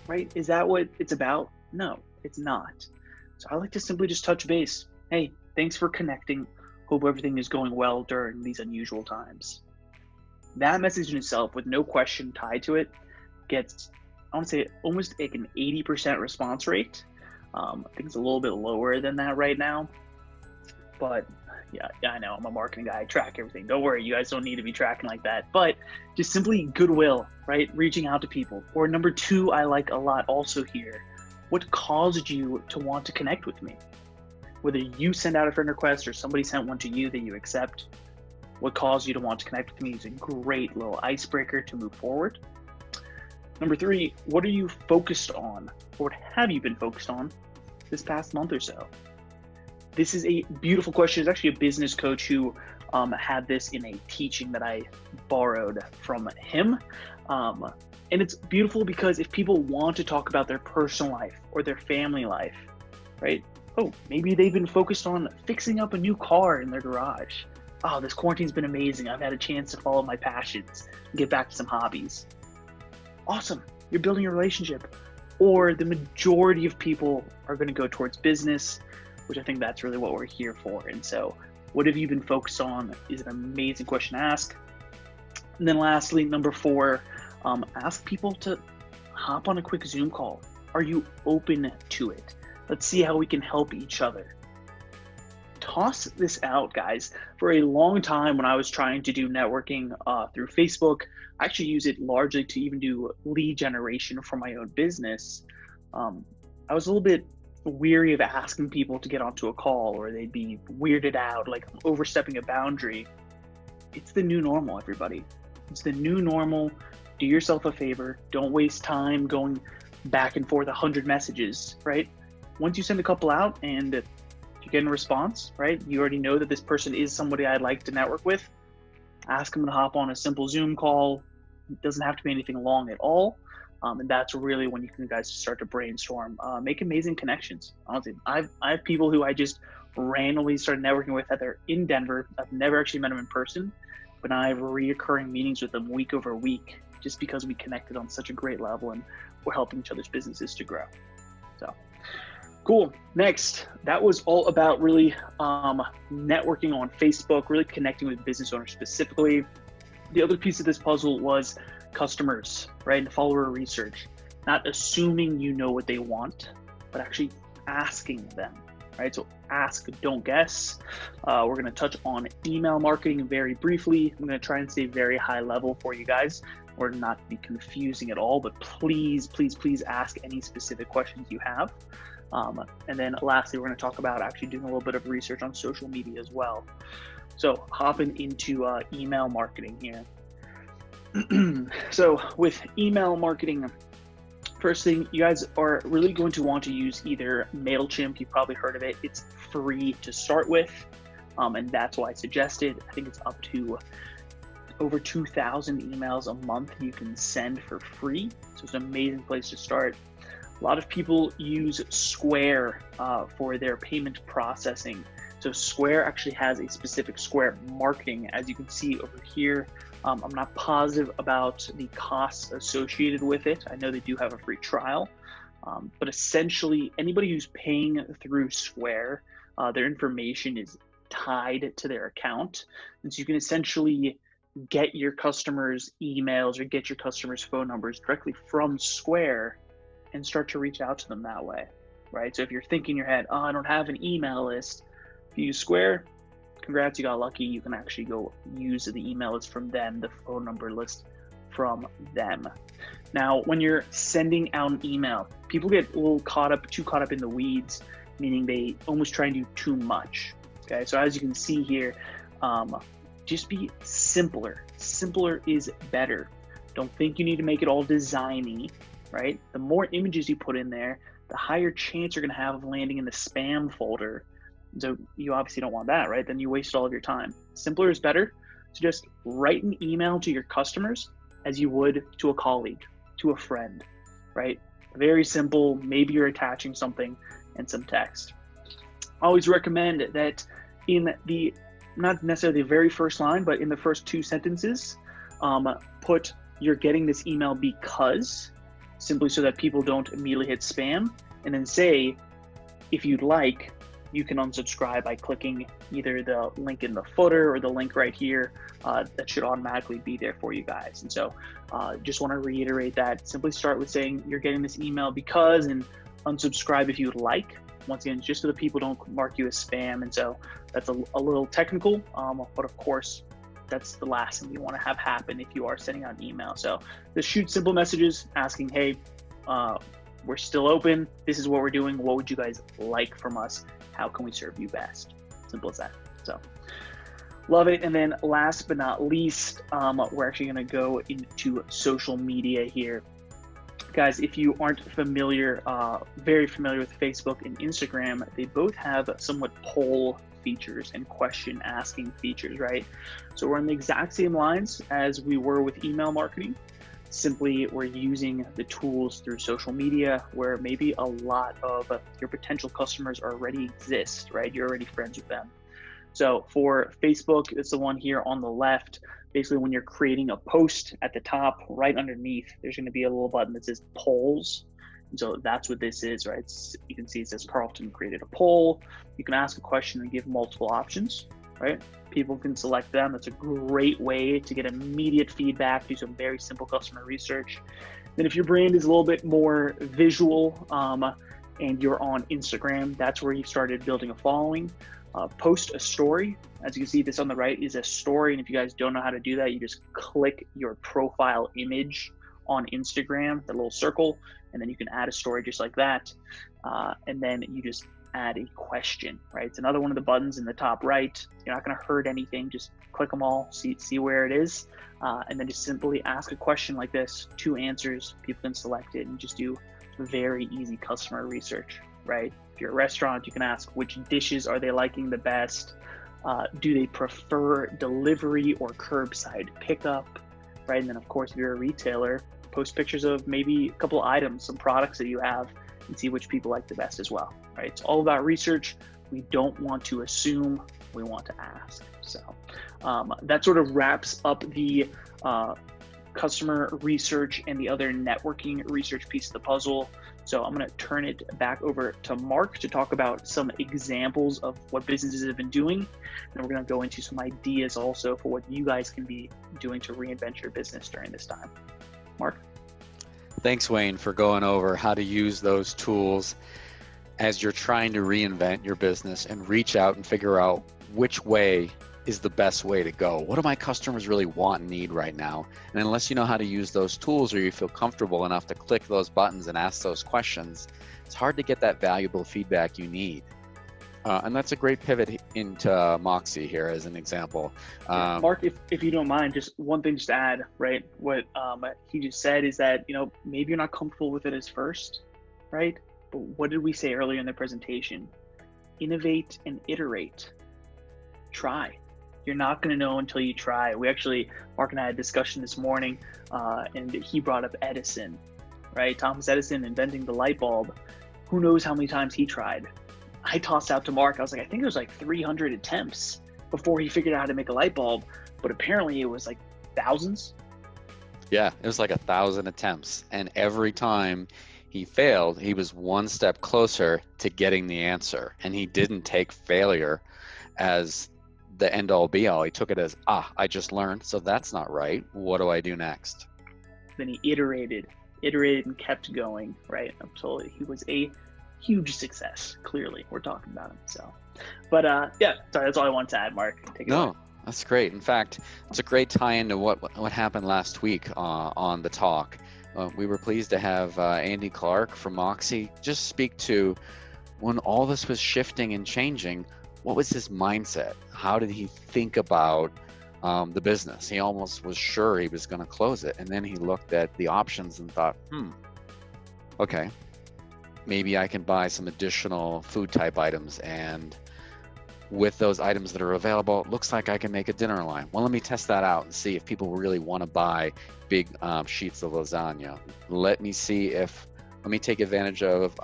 Speaker 2: Right? Is that what it's about? No, it's not. So I like to simply just touch base. Hey, thanks for connecting. Hope everything is going well during these unusual times. That message in itself, with no question tied to it, gets, I want to say, almost like an 80% response rate. I think it's a little bit lower than that right now. But yeah, I know I'm a marketing guy. I track everything. Don't worry, you guys don't need to be tracking like that. But just simply goodwill, right? Reaching out to people. Or number two, I like a lot also here. What caused you to want to connect with me? Whether you send out a friend request or somebody sent one to you that you accept, what caused you to want to connect with me is a great little icebreaker to move forward. Number three, what are you focused on? Or what have you been focused on this past month or so? This is a beautiful question. There's actually a business coach who had this in a teaching that I borrowed from him. And it's beautiful because if people want to talk about their personal life or their family life, right? Oh, maybe they've been focused on fixing up a new car in their garage. Oh, this quarantine's been amazing. I've had a chance to follow my passions and get back to some hobbies. Awesome. You're building a relationship. Or the majority of people are going to go towards business, which I think that's really what we're here for. And so what have you been focused on is an amazing question to ask. And then lastly, number four, ask people to hop on a quick Zoom call. Are you open to it? Let's see how we can help each other. Toss this out, guys. For a long time when I was trying to do networking through Facebook, I actually use it largely to even do lead generation for my own business. I was a little bit weary of asking people to get onto a call, or they'd be weirded out, like I'm overstepping a boundary. It's the new normal, everybody. It's the new normal. Do yourself a favor. Don't waste time going back and forth 100 messages, right? Once you send a couple out and you get a response, right? You already know that this person is somebody I'd like to network with. Ask them to hop on a simple Zoom call. It doesn't have to be anything long at all. And that's really when you can guys start to brainstorm, make amazing connections. Honestly, I have people who I just randomly started networking with that they're in Denver. I've never actually met them in person, but I have reoccurring meetings with them week over week, just because we connected on such a great level and we're helping each other's businesses to grow. So cool. Next, that was all about really networking on Facebook, really connecting with business owners specifically. The other piece of this puzzle was customers, right? And follower research, not assuming you know what they want, but actually asking them, right? So ask, don't guess. We're going to touch on email marketing very briefly. I'm going to try and stay very high level for you guys, or not be confusing at all, but please, please, please ask any specific questions you have. And then lastly, we're going to talk about actually doing a little bit of research on social media as well. So hopping into email marketing here. So with email marketing, first thing, you guys are really going to want to use either MailChimp. You've probably heard of it. It's free to start with, and that's why I suggested. I think it's up to over 2,000 emails a month you can send for free. So it's an amazing place to start. A lot of people use Square for their payment processing. So Square actually has a specific Square marketing, as you can see over here. I'm not positive about the costs associated with it. I know they do have a free trial, but essentially anybody who's paying through Square, their information is tied to their account. And so you can essentially get your customers' emails or get your customers' phone numbers directly from Square and start to reach out to them that way, right? So if you're thinking in your head, oh, I don't have an email list, if you use Square, congrats, you got lucky. You can actually go use the email list from them, the phone number list from them. Now, when you're sending out an email, people get a little too caught up in the weeds, meaning they almost try and do too much. Okay, so as you can see here, just be simpler. Simpler is better. Don't think you need to make it all designy, right? The more images you put in there, the higher chance you're gonna have of landing in the spam folder. So you obviously don't want that, right? Then you waste all of your time. Simpler is better. So just write an email to your customers as you would to a colleague, to a friend, right? Very simple. Maybe you're attaching something and some text. I always recommend that in the, not necessarily the very first line, but in the first 2 sentences, put you're getting this email because, simply so that people don't immediately hit spam, and then say, if you'd like, you can unsubscribe by clicking either the link in the footer or the link right here. That should automatically be there for you guys. And so just want to reiterate that. Simply start with saying you're getting this email because, and unsubscribe if you'd like. Once again, just so that people don't mark you as spam. And so that's a little technical, but of course, that's the last thing you want to have happen if you are sending out an email. So just shoot simple messages asking, hey, we're still open. This is what we're doing. What would you guys like from us? How can we serve you best? Simple as that. So love it. And then last but not least, we're actually going to go into social media here. Guys, if you aren't familiar, very familiar with Facebook and Instagram, they both have somewhat poll features and question asking features, right? So we're on the exact same lines as we were with email marketing. Simply, we're using the tools through social media where maybe a lot of your potential customers already exist, right? You're already friends with them. So for Facebook, it's the one here on the left. Basically, when you're creating a post at the top, right underneath, there's going to be a little button that says polls. And so that's what this is, right? You can see it says Carlton created a poll. You can ask a question and give multiple options, right? People can select them. That's a great way to get immediate feedback, do some very simple customer research. Then if your brand is a little bit more visual and you're on Instagram, that's where you started building a following. Post a story. As you can see, this on the right is a story. And if you guys don't know how to do that, you just click your profile image on Instagram, the little circle, and then you can add a story just like that. And then you just add a question, right? It's another one of the buttons in the top right. You're not going to hurt anything. Just click them all, see where it is. And then just simply ask a question like this, 2 answers, people can select it and just do very easy customer research, right? If you're a restaurant, you can ask which dishes are they liking the best? Do they prefer delivery or curbside pickup, right? And then of course, if you're a retailer, post pictures of maybe a couple of items, some products that you have, and see which people like the best as well, right? It's all about research. We don't want to assume, we want to ask. So that sort of wraps up the customer research and the other networking research piece of the puzzle. So I'm going to turn it back over to Mark to talk about some examples of what businesses have been doing. And we're going to go into some ideas also for what you guys can be doing to reinvent your business during this time. Mark?
Speaker 1: Thanks, Wayne, for going over how to use those tools as you're trying to reinvent your business and reach out and figure out which way is the best way to go. What do my customers really want and need right now? And unless you know how to use those tools or you feel comfortable enough to click those buttons and ask those questions, it's hard to get that valuable feedback you need. And that's a great pivot into Moxie here as an example.
Speaker 2: Mark, if you don't mind, just one thing just to add, right? What he just said is that, maybe you're not comfortable with it as first, right? But what did we say earlier in the presentation? Innovate and iterate. Try. You're not going to know until you try. Mark and I had a discussion this morning, and he brought up Edison, right? Thomas Edison inventing the light bulb. Who knows how many times he tried? I tossed out to Mark, I was like, I think it was like 300 attempts before he figured out how to make a light bulb, but apparently it was like thousands.
Speaker 1: Yeah, it was like 1,000 attempts, and every time he failed, he was one step closer to getting the answer. And he didn't take failure as the end all be all. He took it as, I just learned, so that's not right. What do I do next?
Speaker 2: Then he iterated and kept going, right? Until he was a huge success. Clearly, we're talking about him. So, but yeah, sorry, that's all I wanted to add, Mark. Take it away.
Speaker 1: That's great. In fact, it's a great tie-in to what happened last week on the talk. We were pleased to have Andy Clark from Moxie just speak to when all this was shifting and changing. What was his mindset? How did he think about the business? He almost was sure he was going to close it, and then he looked at the options and thought, okay, maybe I can buy some additional food type items, and with those items that are available, it looks like I can make a dinner line. Well, let me test that out and see if people really want to buy big sheets of lasagna. Let me take advantage of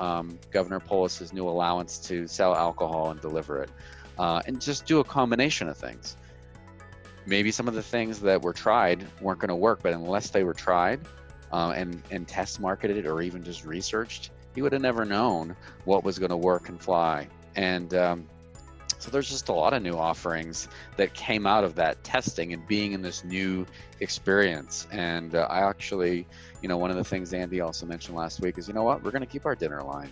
Speaker 1: Governor Polis's new allowance to sell alcohol and deliver it, and just do a combination of things. Maybe some of the things that were tried weren't going to work, but unless they were tried and test marketed or even just researched, he would have never known what was going to work and fly. And so there's just a lot of new offerings that came out of that testing and being in this new experience. And I actually, one of the things Andy also mentioned last week is, you know what, we're going to keep our dinner line.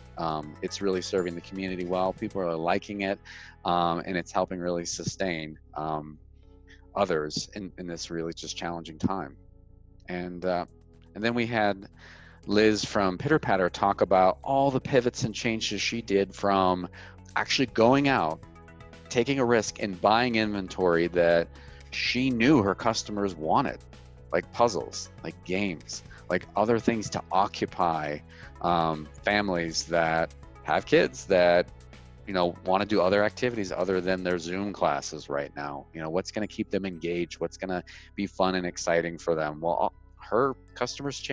Speaker 1: It's really serving the community well. People are liking it, and it's helping really sustain others in this really just challenging time. And then we had Liz from Pitter Patter talk about all the pivots and changes she did from actually going out, taking a risk and buying inventory that she knew her customers wanted, like puzzles, like games, like other things to occupy families that have kids that want to do other activities other than their Zoom classes right now. What's going to keep them engaged? What's going to be fun and exciting for them? Well, her customers'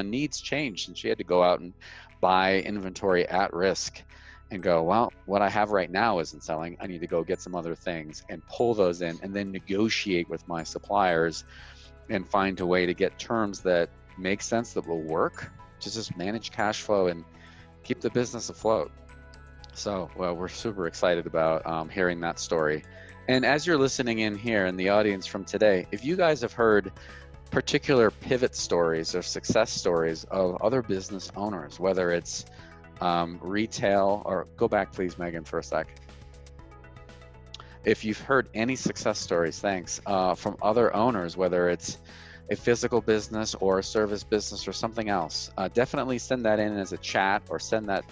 Speaker 1: needs changed, and she had to go out and buy inventory at risk and go, well, what I have right now isn't selling. I need to go get some other things and pull those in, and then negotiate with my suppliers and find a way to get terms that make sense, that will work to just manage cash flow and keep the business afloat. So, well, we're super excited about hearing that story. And as you're listening in here in the audience from today, if you guys have heard particular pivot stories or success stories of other business owners, whether it's retail, or go back please, Megan, for a sec. If you've heard any success stories, thanks, from other owners, whether it's a physical business or a service business or something else, definitely send that in as a chat or send that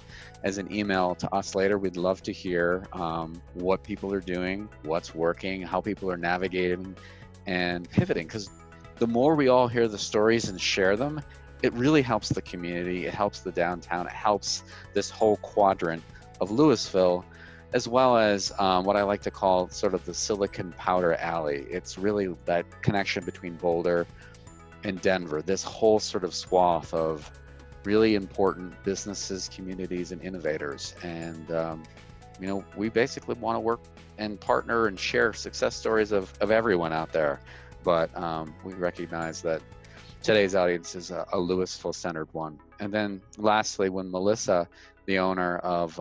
Speaker 1: as an email to us later. We'd love to hear what people are doing, what's working, how people are navigating and pivoting, because the more we all hear the stories and share them, it really helps the community, it helps the downtown, it helps this whole quadrant of Louisville, as well as what I like to call sort of the Silicon Powder Alley. It's really that connection between Boulder and Denver, this whole sort of swath of really important businesses, communities, and innovators. And we basically want to work and partner and share success stories of everyone out there. But we recognize that today's audience is a Louisville-centered one. And then lastly, when Melissa, the owner of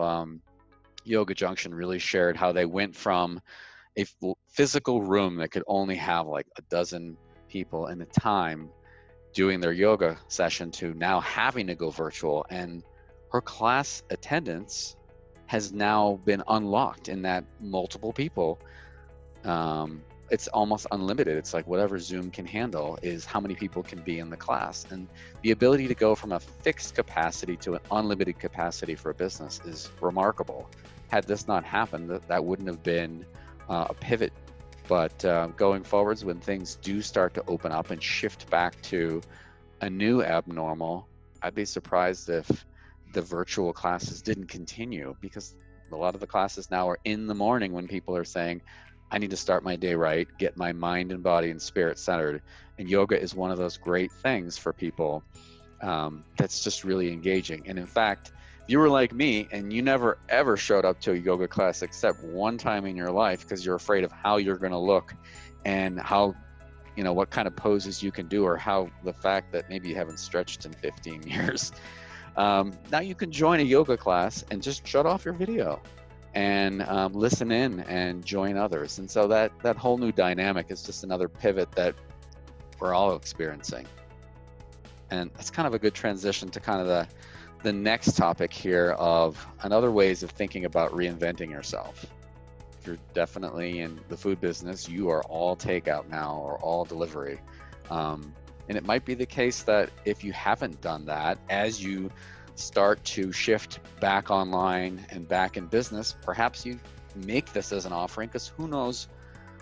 Speaker 1: Yoga Junction, really shared how they went from a physical room that could only have like a dozen people in a time doing their yoga session to now having to go virtual. And her class attendance has now been unlocked in that multiple people. It's almost unlimited. It's like whatever Zoom can handle is how many people can be in the class. And the ability to go from a fixed capacity to an unlimited capacity for a business is remarkable. Had this not happened, that wouldn't have been a pivot. But going forwards, when things do start to open up and shift back to a new abnormal, I'd be surprised if the virtual classes didn't continue, because a lot of the classes now are in the morning when people are saying, I need to start my day right, get my mind and body and spirit centered. And yoga is one of those great things for people that's just really engaging. And in fact, you were like me and you never ever showed up to a yoga class except one time in your life because you're afraid of how you're going to look and how, what kind of poses you can do, or how the fact that maybe you haven't stretched in 15 years. Now you can join a yoga class and just shut off your video and listen in and join others. And so that whole new dynamic is just another pivot that we're all experiencing. And that's kind of a good transition to kind of the next topic here of another ways of thinking about reinventing yourself. If you're definitely in the food business, you are all takeout now or all delivery. And it might be the case that if you haven't done that, as you start to shift back online and back in business, perhaps you make this as an offering, because who knows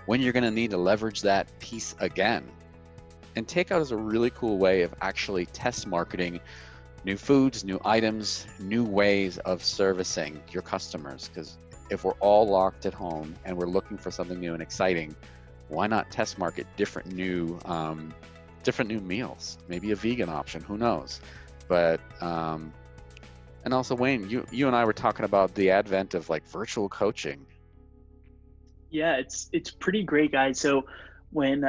Speaker 1: when you're going to need to leverage that piece again. And takeout is a really cool way of actually test marketing new foods, new items, new ways of servicing your customers. Because if we're all locked at home and we're looking for something new and exciting, why not test market different new meals? Maybe a vegan option, who knows? But and also, Wayne, you and I were talking about the advent of like virtual coaching.
Speaker 2: Yeah, it's pretty great, guys. So when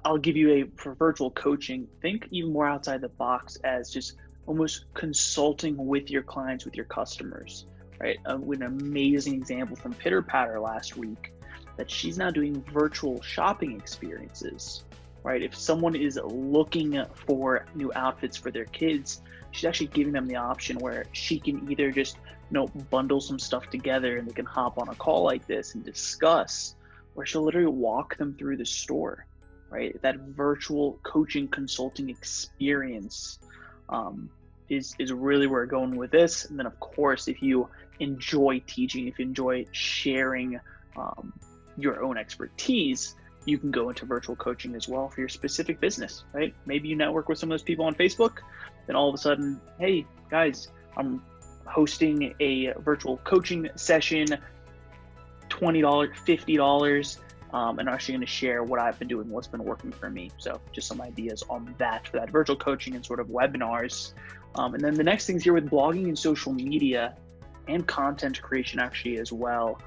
Speaker 2: I'll give you for virtual coaching, think even more outside the box as just almost consulting with your clients, with your customers, right? With an amazing example from Pitter Patter last week, that she's now doing virtual shopping experiences, right? If someone is looking for new outfits for their kids, she's actually giving them the option where she can either just, bundle some stuff together and they can hop on a call like this and discuss, or she'll literally walk them through the store, right? That virtual coaching consulting experience is really where we're going with this. And then of course, if you enjoy teaching, if you enjoy sharing your own expertise, you can go into virtual coaching as well for your specific business, right? Maybe you network with some of those people on Facebook, then all of a sudden, hey guys, I'm hosting a virtual coaching session, $20, $50, and I'm actually going to share what I've been doing, what's been working for me. So just some ideas on that for that virtual coaching and sort of webinars. And then the next things here with blogging and social media and content creation actually as well.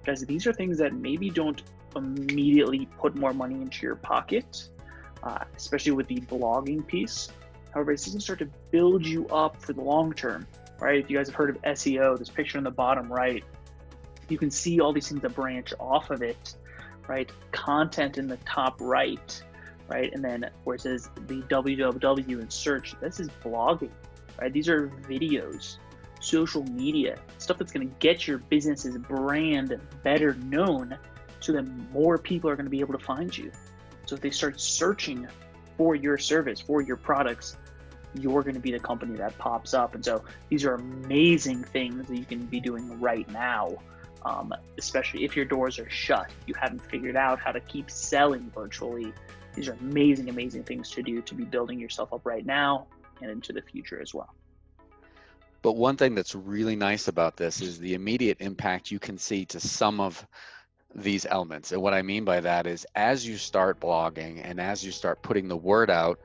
Speaker 2: Guys, these are things that maybe don't immediately put more money into your pocket, especially with the blogging piece. However, this can start to build you up for the long term, right? If you guys have heard of SEO, this picture on the bottom right, you can see all these things that branch off of it, right? Content in the top right, right? And then where it says the www in search, this is blogging, right? These are videos, social media, stuff that's going to get your business's brand better known so that more people are going to be able to find you. So if they start searching for your service, for your products, you're going to be the company that pops up. And so these are amazing things that you can be doing right now, especially if your doors are shut, you haven't figured out how to keep selling virtually. These are amazing, amazing things to do to be building yourself up right now and into the future as well.
Speaker 1: But one thing that's really nice about this is the immediate impact you can see to some of these elements. And what I mean by that is as you start blogging and as you start putting the word out,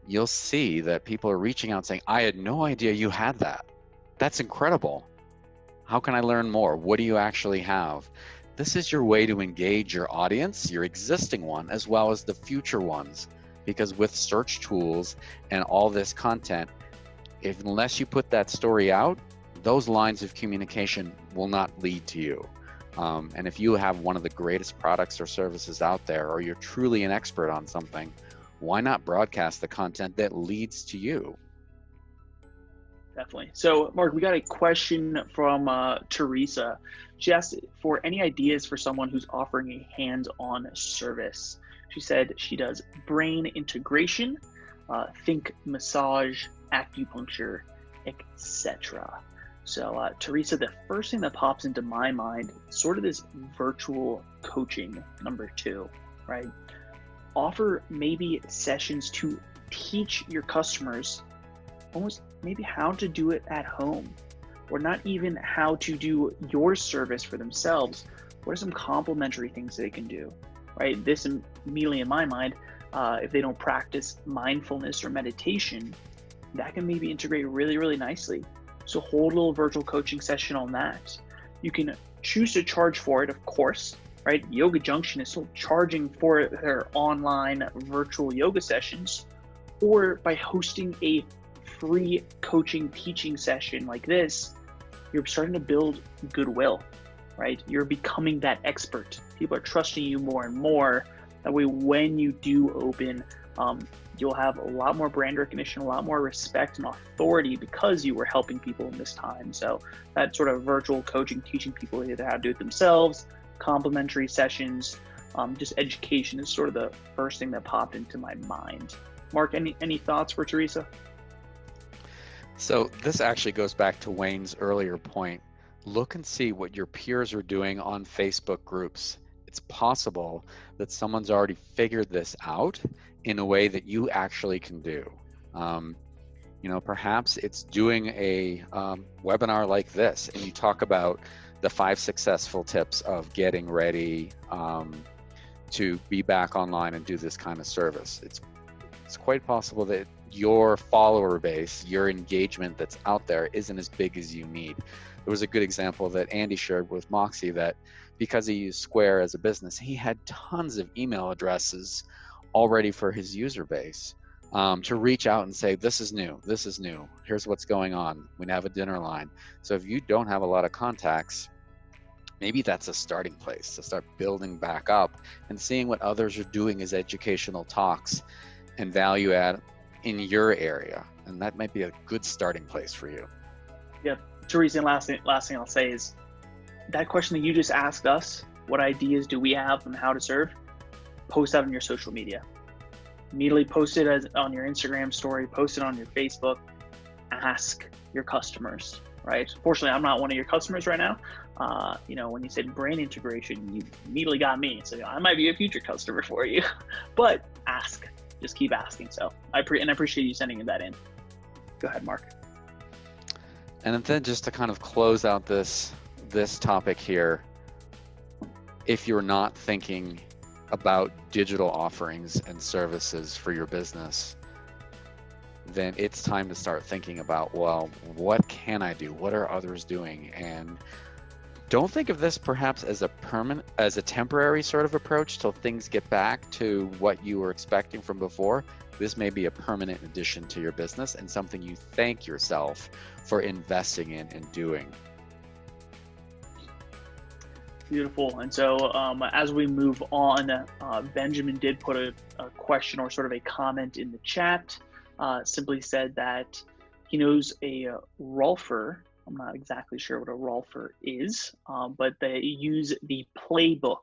Speaker 1: you'll see that people are reaching out saying, I had no idea you had that. That's incredible. How can I learn more? What do you actually have? This is your way to engage your audience, your existing one, as well as the future ones. Because with search tools and all this content, unless you put that story out, those lines of communication will not lead to you. And if you have one of the greatest products or services out there, or you're truly an expert on something, why not broadcast the content that leads to you?
Speaker 2: Definitely. So, Mark, we got a question from Teresa. She asked for any ideas for someone who's offering a hands-on service. She said she does brain integration, think massage, acupuncture, etc. So, Teresa, the first thing that pops into my mind is sort of this virtual coaching number 2, right? Offer maybe sessions to teach your customers almost maybe how to do it at home, or not even how to do your service for themselves. What are some complementary things they can do, right? This immediately in my mind, if they don't practice mindfulness or meditation, that can maybe integrate really, really nicely. So hold a little virtual coaching session on that. You can choose to charge for it, of course, right? Yoga Junction is still charging for their online virtual yoga sessions, or by hosting a free coaching teaching session like this, you're starting to build goodwill, right? You're becoming that expert. People are trusting you more and more. That way, when you do open, you'll have a lot more brand recognition, a lot more respect and authority because you were helping people in this time. So that sort of virtual coaching, teaching people either how to do it themselves, complimentary sessions, just education is sort of the first thing that popped into my mind. Mark, any thoughts for Teresa?
Speaker 1: So this actually goes back to Wayne's earlier point. Look and see what your peers are doing on Facebook groups. It's possible that someone's already figured this out in a way that you actually can do. Perhaps it's doing a webinar like this, and you talk about the 5 successful tips of getting ready to be back online and do this kind of service. It's quite possible that your follower base, your engagement that's out there isn't as big as you need. There was a good example that Andy shared with Moxie that because he used Square as a business, he had tons of email addresses already for his user base to reach out and say, this is new, here's what's going on, we have a dinner line. So if you don't have a lot of contacts, maybe that's a starting place to start building back up and seeing what others are doing as educational talks and value add in your area. And that might be a good starting place for you.
Speaker 2: Yeah, Teresa, and last thing I'll say is that question that you just asked us, what ideas do we have on how to serve? Post that on your social media. Immediately post it on your Instagram story, post it on your Facebook, ask your customers, right? Fortunately, I'm not one of your customers right now. When you said brand integration, you immediately got me. So I might be a future customer for you, but ask, just keep asking. So I appreciate you sending that in. Go ahead, Mark.
Speaker 1: And then just to kind of close out this topic here, if you're not thinking about digital offerings and services for your business, then it's time to start thinking about, well, what can I do? What are others doing? And don't think of this perhaps as a temporary sort of approach till things get back to what you were expecting from before. This may be a permanent addition to your business and something you thank yourself for investing in and doing.
Speaker 2: Beautiful. And so as we move on, Benjamin did put a question or sort of a comment in the chat, simply said that he knows a Rolfer. I'm not exactly sure what a Rolfer is, but they use the Playbook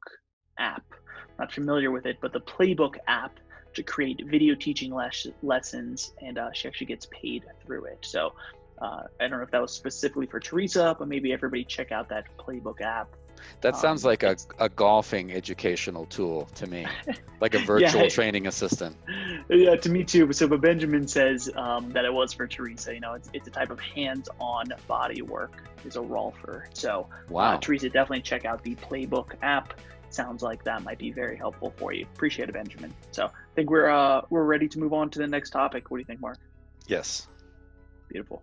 Speaker 2: app. I'm not familiar with it, but the Playbook app to create video teaching lessons, and she actually gets paid through it. So I don't know if that was specifically for Teresa, but maybe everybody check out that Playbook app.
Speaker 1: That sounds like a golfing educational tool to me, like a virtual training assistant.
Speaker 2: Yeah, to me too. So, but Benjamin says that it was for Teresa. It's a type of hands-on body work is a Rolfer. So,
Speaker 1: wow.
Speaker 2: Teresa, definitely check out the Playbook app. Sounds like that might be very helpful for you. Appreciate it, Benjamin. So, I think we're ready to move on to the next topic. What do you think, Mark?
Speaker 1: Yes.
Speaker 2: Beautiful.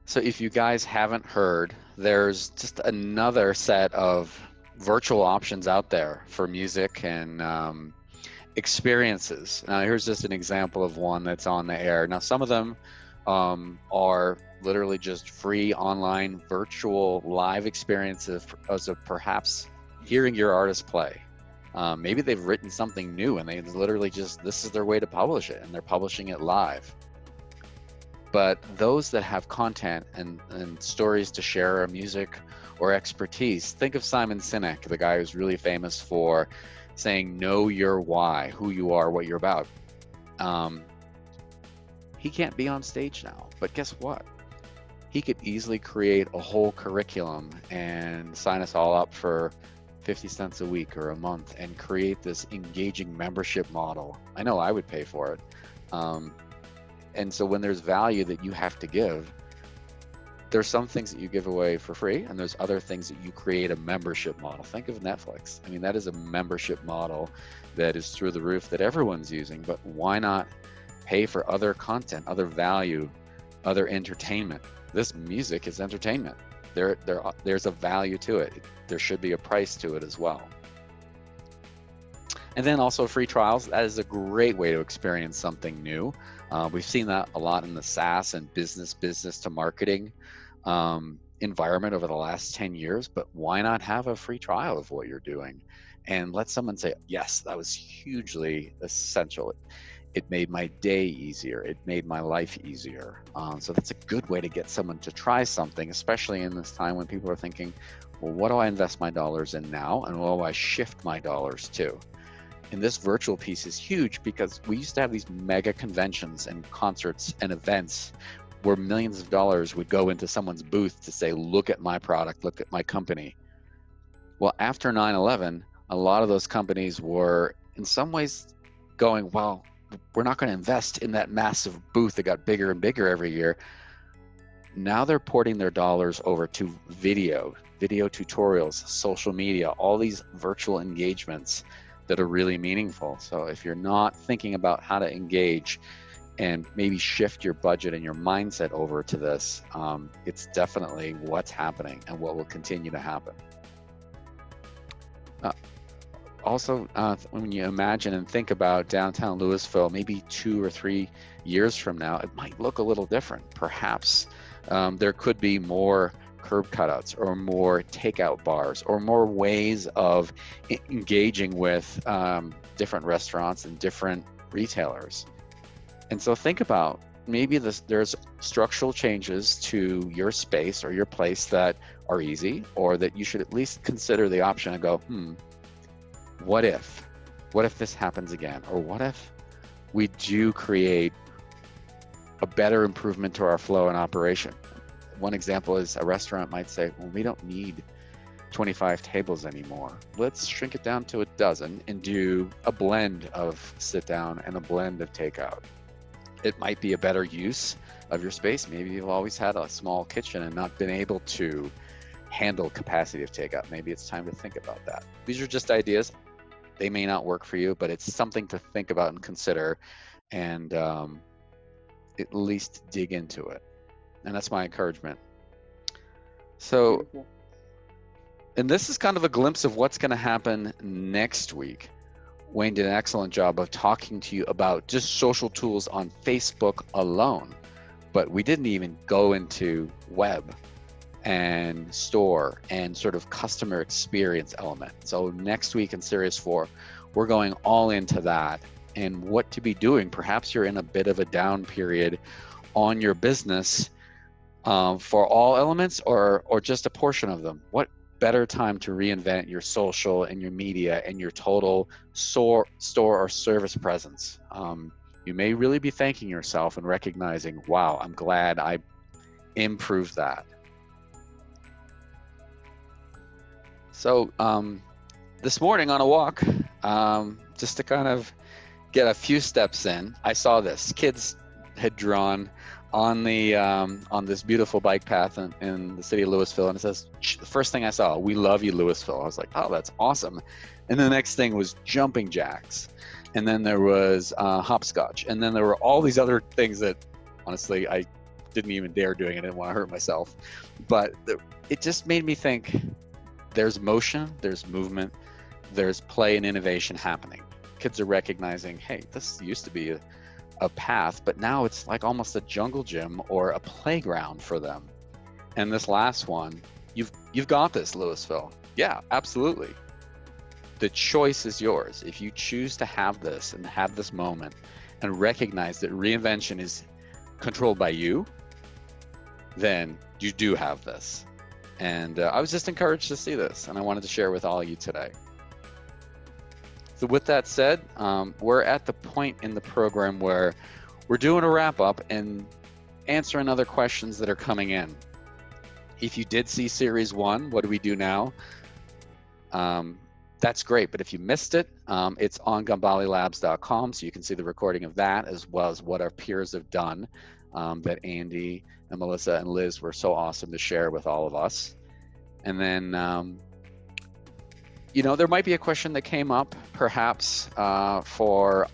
Speaker 1: So if you guys haven't heard, there's just another set of virtual options out there for music and experiences. Now here's just an example of one that's on the air. Now some of them are literally just free online virtual live experiences of perhaps hearing your artist play. Maybe they've written something new and they literally this is their way to publish it and they're publishing it live. But those that have content and stories to share, or music or expertise, think of Simon Sinek, the guy who's really famous for saying, know your why, who you are, what you're about. He can't be on stage now, but guess what? He could easily create a whole curriculum and sign us all up for 50 cents a week or a month and create this engaging membership model. I know I would pay for it. And so when there's value that you have to give, there's some things that you give away for free, and there's other things that you create a membership model. Think of Netflix. I mean, that is a membership model that is through the roof that everyone's using, but why not pay for other content, other value other entertainment. This music is entertainment. There's a value to it. There should be a price to it as well. And then also free trials. That is a great way to experience something new. We've seen that a lot in the SaaS and business to marketing environment over the last 10 years, but why not have a free trial of what you're doing and let someone say, yes, that was hugely essential. It made my day easier. It made my life easier. So that's a good way to get someone to try something, especially in this time when people are thinking, well, what do I invest my dollars in now? And what do I shift my dollars to? And this virtual piece is huge because we used to have these mega conventions and concerts and events where millions of dollars would go into someone's booth to say, look at my product, look at my company. Well, after 9/11, a lot of those companies were in some ways going, well, we're not going to invest in that massive booth that got bigger and bigger every year. Now they're porting their dollars over to video tutorials, social media, all these virtual engagements that are really meaningful. So if you're not thinking about how to engage and maybe shift your budget and your mindset over to this, it's definitely what's happening and what will continue to happen. Also, when you imagine and think about downtown Louisville, maybe 2 or 3 years from now, it might look a little different. Perhaps there could be more curb cutouts or more takeout bars or more ways of engaging with different restaurants and different retailers. And so think about maybe there's structural changes to your space or your place that are easy, or that you should at least consider the option and go, what if this happens again? Or what if we do create a better improvement to our flow and operation? One example is a restaurant might say, well, we don't need 25 tables anymore. Let's shrink it down to a dozen and do a blend of sit down and a blend of takeout. It might be a better use of your space. Maybe you've always had a small kitchen and not been able to handle capacity of takeout. Maybe it's time to think about that. These are just ideas. They may not work for you, but it's something to think about and consider, and at least dig into it. And that's my encouragement. So,
Speaker 2: Beautiful.
Speaker 1: and this is kind of a glimpse of what's going to happen next week. Wayne did an excellent job of talking to you about just social tools on Facebook alone, but we didn't even go into web and store and sort of customer experience element. So next week in Series 4, we're going all into that and what to be doing. Perhaps you're in a bit of a down period on your business for all elements or just a portion of them. What better time to reinvent your social and your media and your total store or service presence? You may really be thanking yourself and recognizing, wow, I'm glad I improved that. So this morning on a walk, just to kind of get a few steps in, I saw this. Kids had drawn on the on this beautiful bike path in the city of Louisville, and it says, the first thing I saw, "We love you, Louisville." I was like, oh, that's awesome. And the next thing was jumping jacks, and then there was hopscotch, and then there were all these other things that honestly I didn't even dare doing. I didn't want to hurt myself, but it just made me think, there's motion, there's movement, there's play and innovation happening. Kids are recognizing, hey, this used to be a path, but now it's like almost a jungle gym or a playground for them. And this last one, you've got this, Louisville. Yeah, absolutely. The choice is yours. If you choose to have this and have this moment and recognize that reinvention is controlled by you, then you do have this. And I was just encouraged to see this, and I wanted to share with all of you today. So with that said, we're at the point in the program where we're doing a wrap up and answering other questions that are coming in. If you did see Series 1, what do we do now? That's great, but if you missed it, it's on gambalelabs.com, so you can see the recording of that as well as what our peers have done that Andy and Melissa and Liz were so awesome to share with all of us. And then, you know, there might be a question that came up perhaps for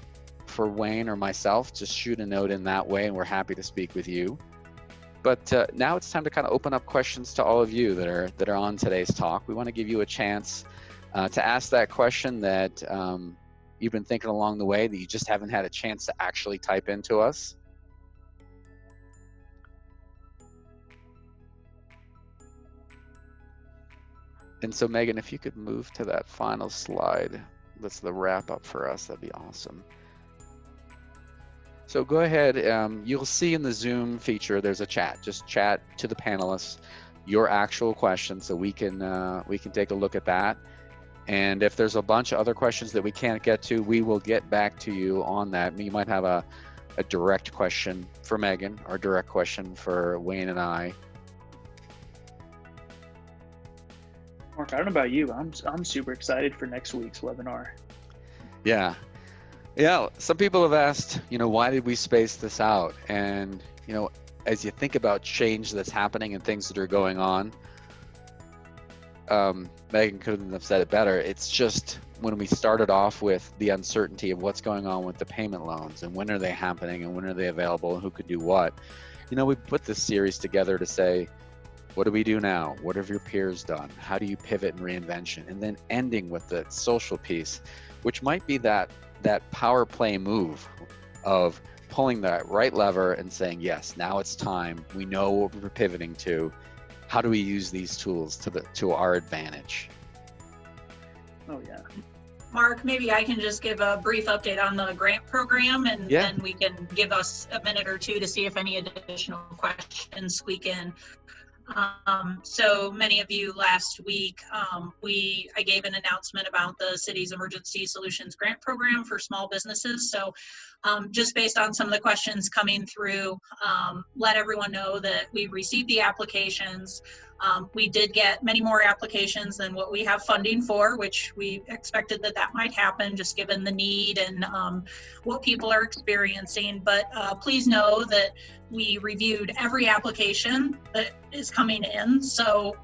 Speaker 1: Wayne or myself. Just shoot a note in that way, and we're happy to speak with you. But now it's time to kind of open up questions to all of you that are on today's talk. We want to give you a chance to ask that question that you've been thinking along the way that you just haven't had a chance to actually type into us. And so, Megan, if you could move to that final slide, that's the wrap up for us, that'd be awesome. So go ahead, you'll see in the Zoom feature, there's a chat. Just chat to the panelists your actual questions so we can take a look at that. And if there's a bunch of other questions that we can't get to, we will get back to you on that. You might have a direct question for Megan or a direct question for Wayne and I.
Speaker 2: Mark, I don't know about you, I'm super excited for next week's webinar.
Speaker 1: Yeah, some people have asked, why did we space this out? And, as you think about change that's happening and things that are going on, Megan couldn't have said it better. It's just when we started off with the uncertainty of what's going on with the payment loans and when are they happening and when are they available and who could do what, we put this series together to say, what do we do now? What have your peers done? How do you pivot in reinvention? And then ending with the social piece, which might be that power play move of pulling that right lever and saying, yes, now it's time. We know what we're pivoting to. How do we use these tools to our advantage?
Speaker 2: Oh, yeah.
Speaker 3: Mark, maybe I can just give a brief update on the grant program, and then we can give us a minute or two to see if any additional questions squeak in. So many of you last week, I gave an announcement about the city's emergency solutions grant program for small businesses. So just based on some of the questions coming through, let everyone know that we received the applications. We did get many more applications than what we have funding for, which we expected that might happen just given the need and what people are experiencing. But please know that we reviewed every application that is coming in. So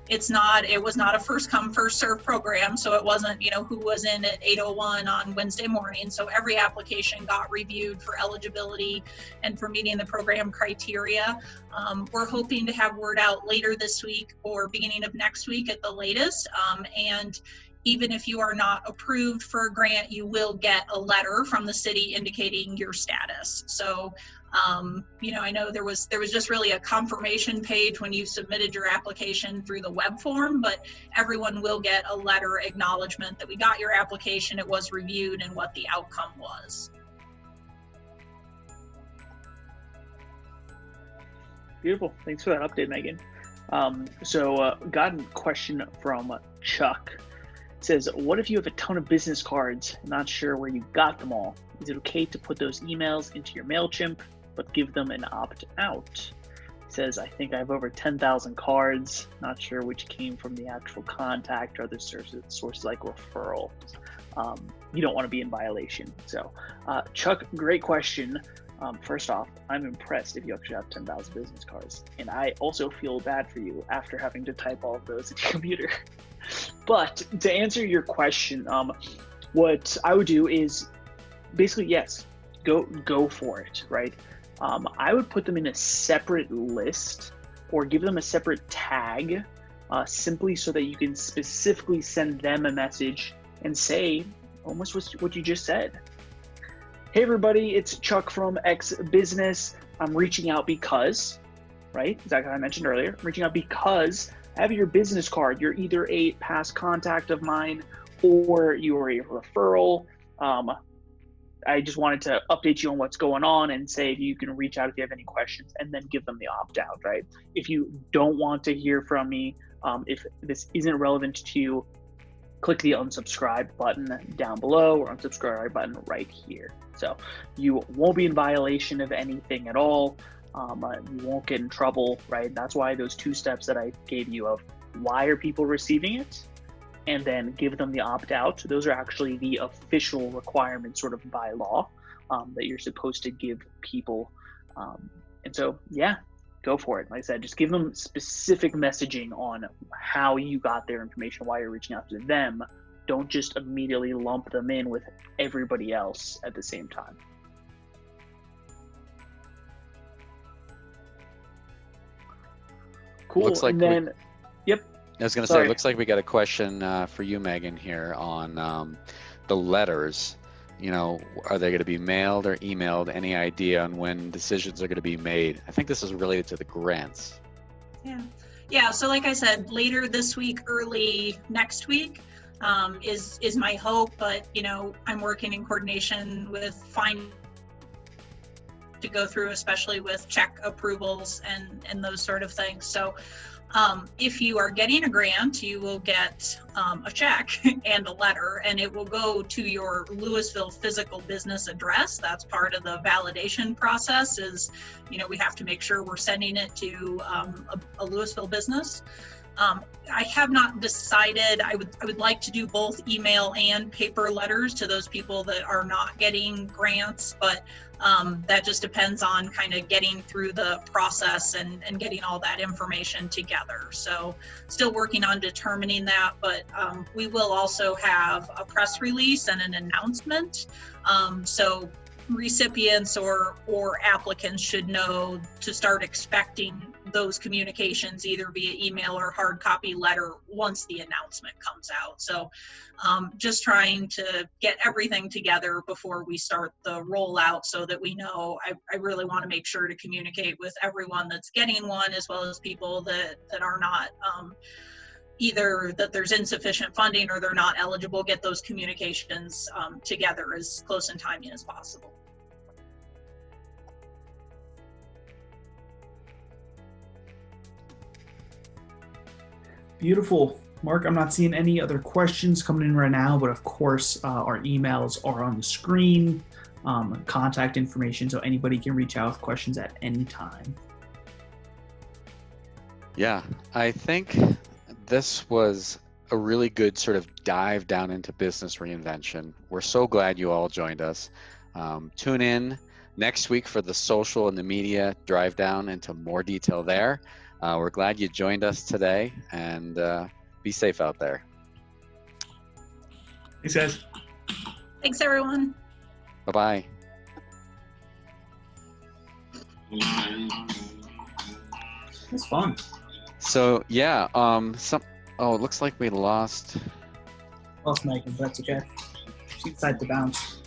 Speaker 3: it was not a first come, first serve program. So it wasn't, who was in at 8:01 on Wednesday morning. So every application got reviewed for eligibility and for meeting the program criteria. We're hoping to have word out later this week or beginning of next week at the latest. And even if you are not approved for a grant, you will get a letter from the city indicating your status. So I know there was just really a confirmation page when you submitted your application through the web form, but everyone will get a letter acknowledgement that we got your application, it was reviewed, and what the outcome was.
Speaker 2: Beautiful. Thanks for that update, Megan. Got a question from Chuck. It says, what if you have a ton of business cards, not sure where you got them all? Is it okay to put those emails into your MailChimp, but give them an opt-out? It says, I think I have over 10,000 cards, not sure which came from the actual contact or other sources like referral. You don't want to be in violation. So, Chuck, great question. First off, I'm impressed if you actually have 10,000 business cards. And I also feel bad for you after having to type all of those into your computer. But to answer your question, what I would do is basically, yes, go for it, right? I would put them in a separate list or give them a separate tag, simply so that you can specifically send them a message and say almost what you just said. Hey everybody, it's Chuck from X Business. I'm reaching out because, right? Exactly what I mentioned earlier. I'm reaching out because I have your business card. You're either a past contact of mine or you're a referral. I just wanted to update you on what's going on and say if you can reach out if you have any questions, and then give them the opt-out, right? If you don't want to hear from me, if this isn't relevant to you, click the unsubscribe button down below or unsubscribe button right here. So you won't be in violation of anything at all. You won't get in trouble, right? That's why those 2 steps that I gave you of why are people receiving it, and then give them the opt-out. Those are actually the official requirements sort of by law that you're supposed to give people. And so, yeah, go for it. Like I said, just give them specific messaging on how you got their information, why you're reaching out to them. Don't just immediately lump them in with everybody else at the same time. Cool.
Speaker 1: Looks like
Speaker 2: and then, yep.
Speaker 1: I was going to say, it looks like we got a question for you, Megan, here on the letters. You know, are they going to be mailed or emailed? Any idea on when decisions are going to be made? I think this is related to the grants.
Speaker 3: Yeah. So like I said, later this week, early next week is my hope. But, you know, I'm working in coordination with to go through, especially with check approvals and those sort of things. So if you are getting a grant, you will get a check and a letter, and it will go to your Louisville physical business address. That's part of the validation process is, you know, we have to make sure we're sending it to a Louisville business. I have not decided. I would like to do both email and paper letters to those people that are not getting grants, but that just depends on kind of getting through the process and getting all that information together. So still working on determining that, but we will also have a press release and an announcement. So recipients or applicants should know to start expecting those communications either via email or hard copy letter once the announcement comes out. So just trying to get everything together before we start the rollout so that we know. I really want to make sure to communicate with everyone that's getting one, as well as people that are not, either that there's insufficient funding or they're not eligible, get those communications together as close in timing as possible.
Speaker 2: Beautiful. Mark, I'm not seeing any other questions coming in right now, but of course, our emails are on the screen, contact information, so anybody can reach out with questions at any time.
Speaker 1: Yeah, I think this was a really good sort of dive down into business reinvention. We're so glad you all joined us. Tune in next week for the social and the media drive down into more detail there. We're glad you joined us today, and be safe out there.
Speaker 2: Thanks, guys.
Speaker 3: Thanks, everyone.
Speaker 1: Bye-bye.
Speaker 2: It's fun.
Speaker 1: So, yeah, it looks like we lost
Speaker 2: Megan, but that's okay. She decided to bounce.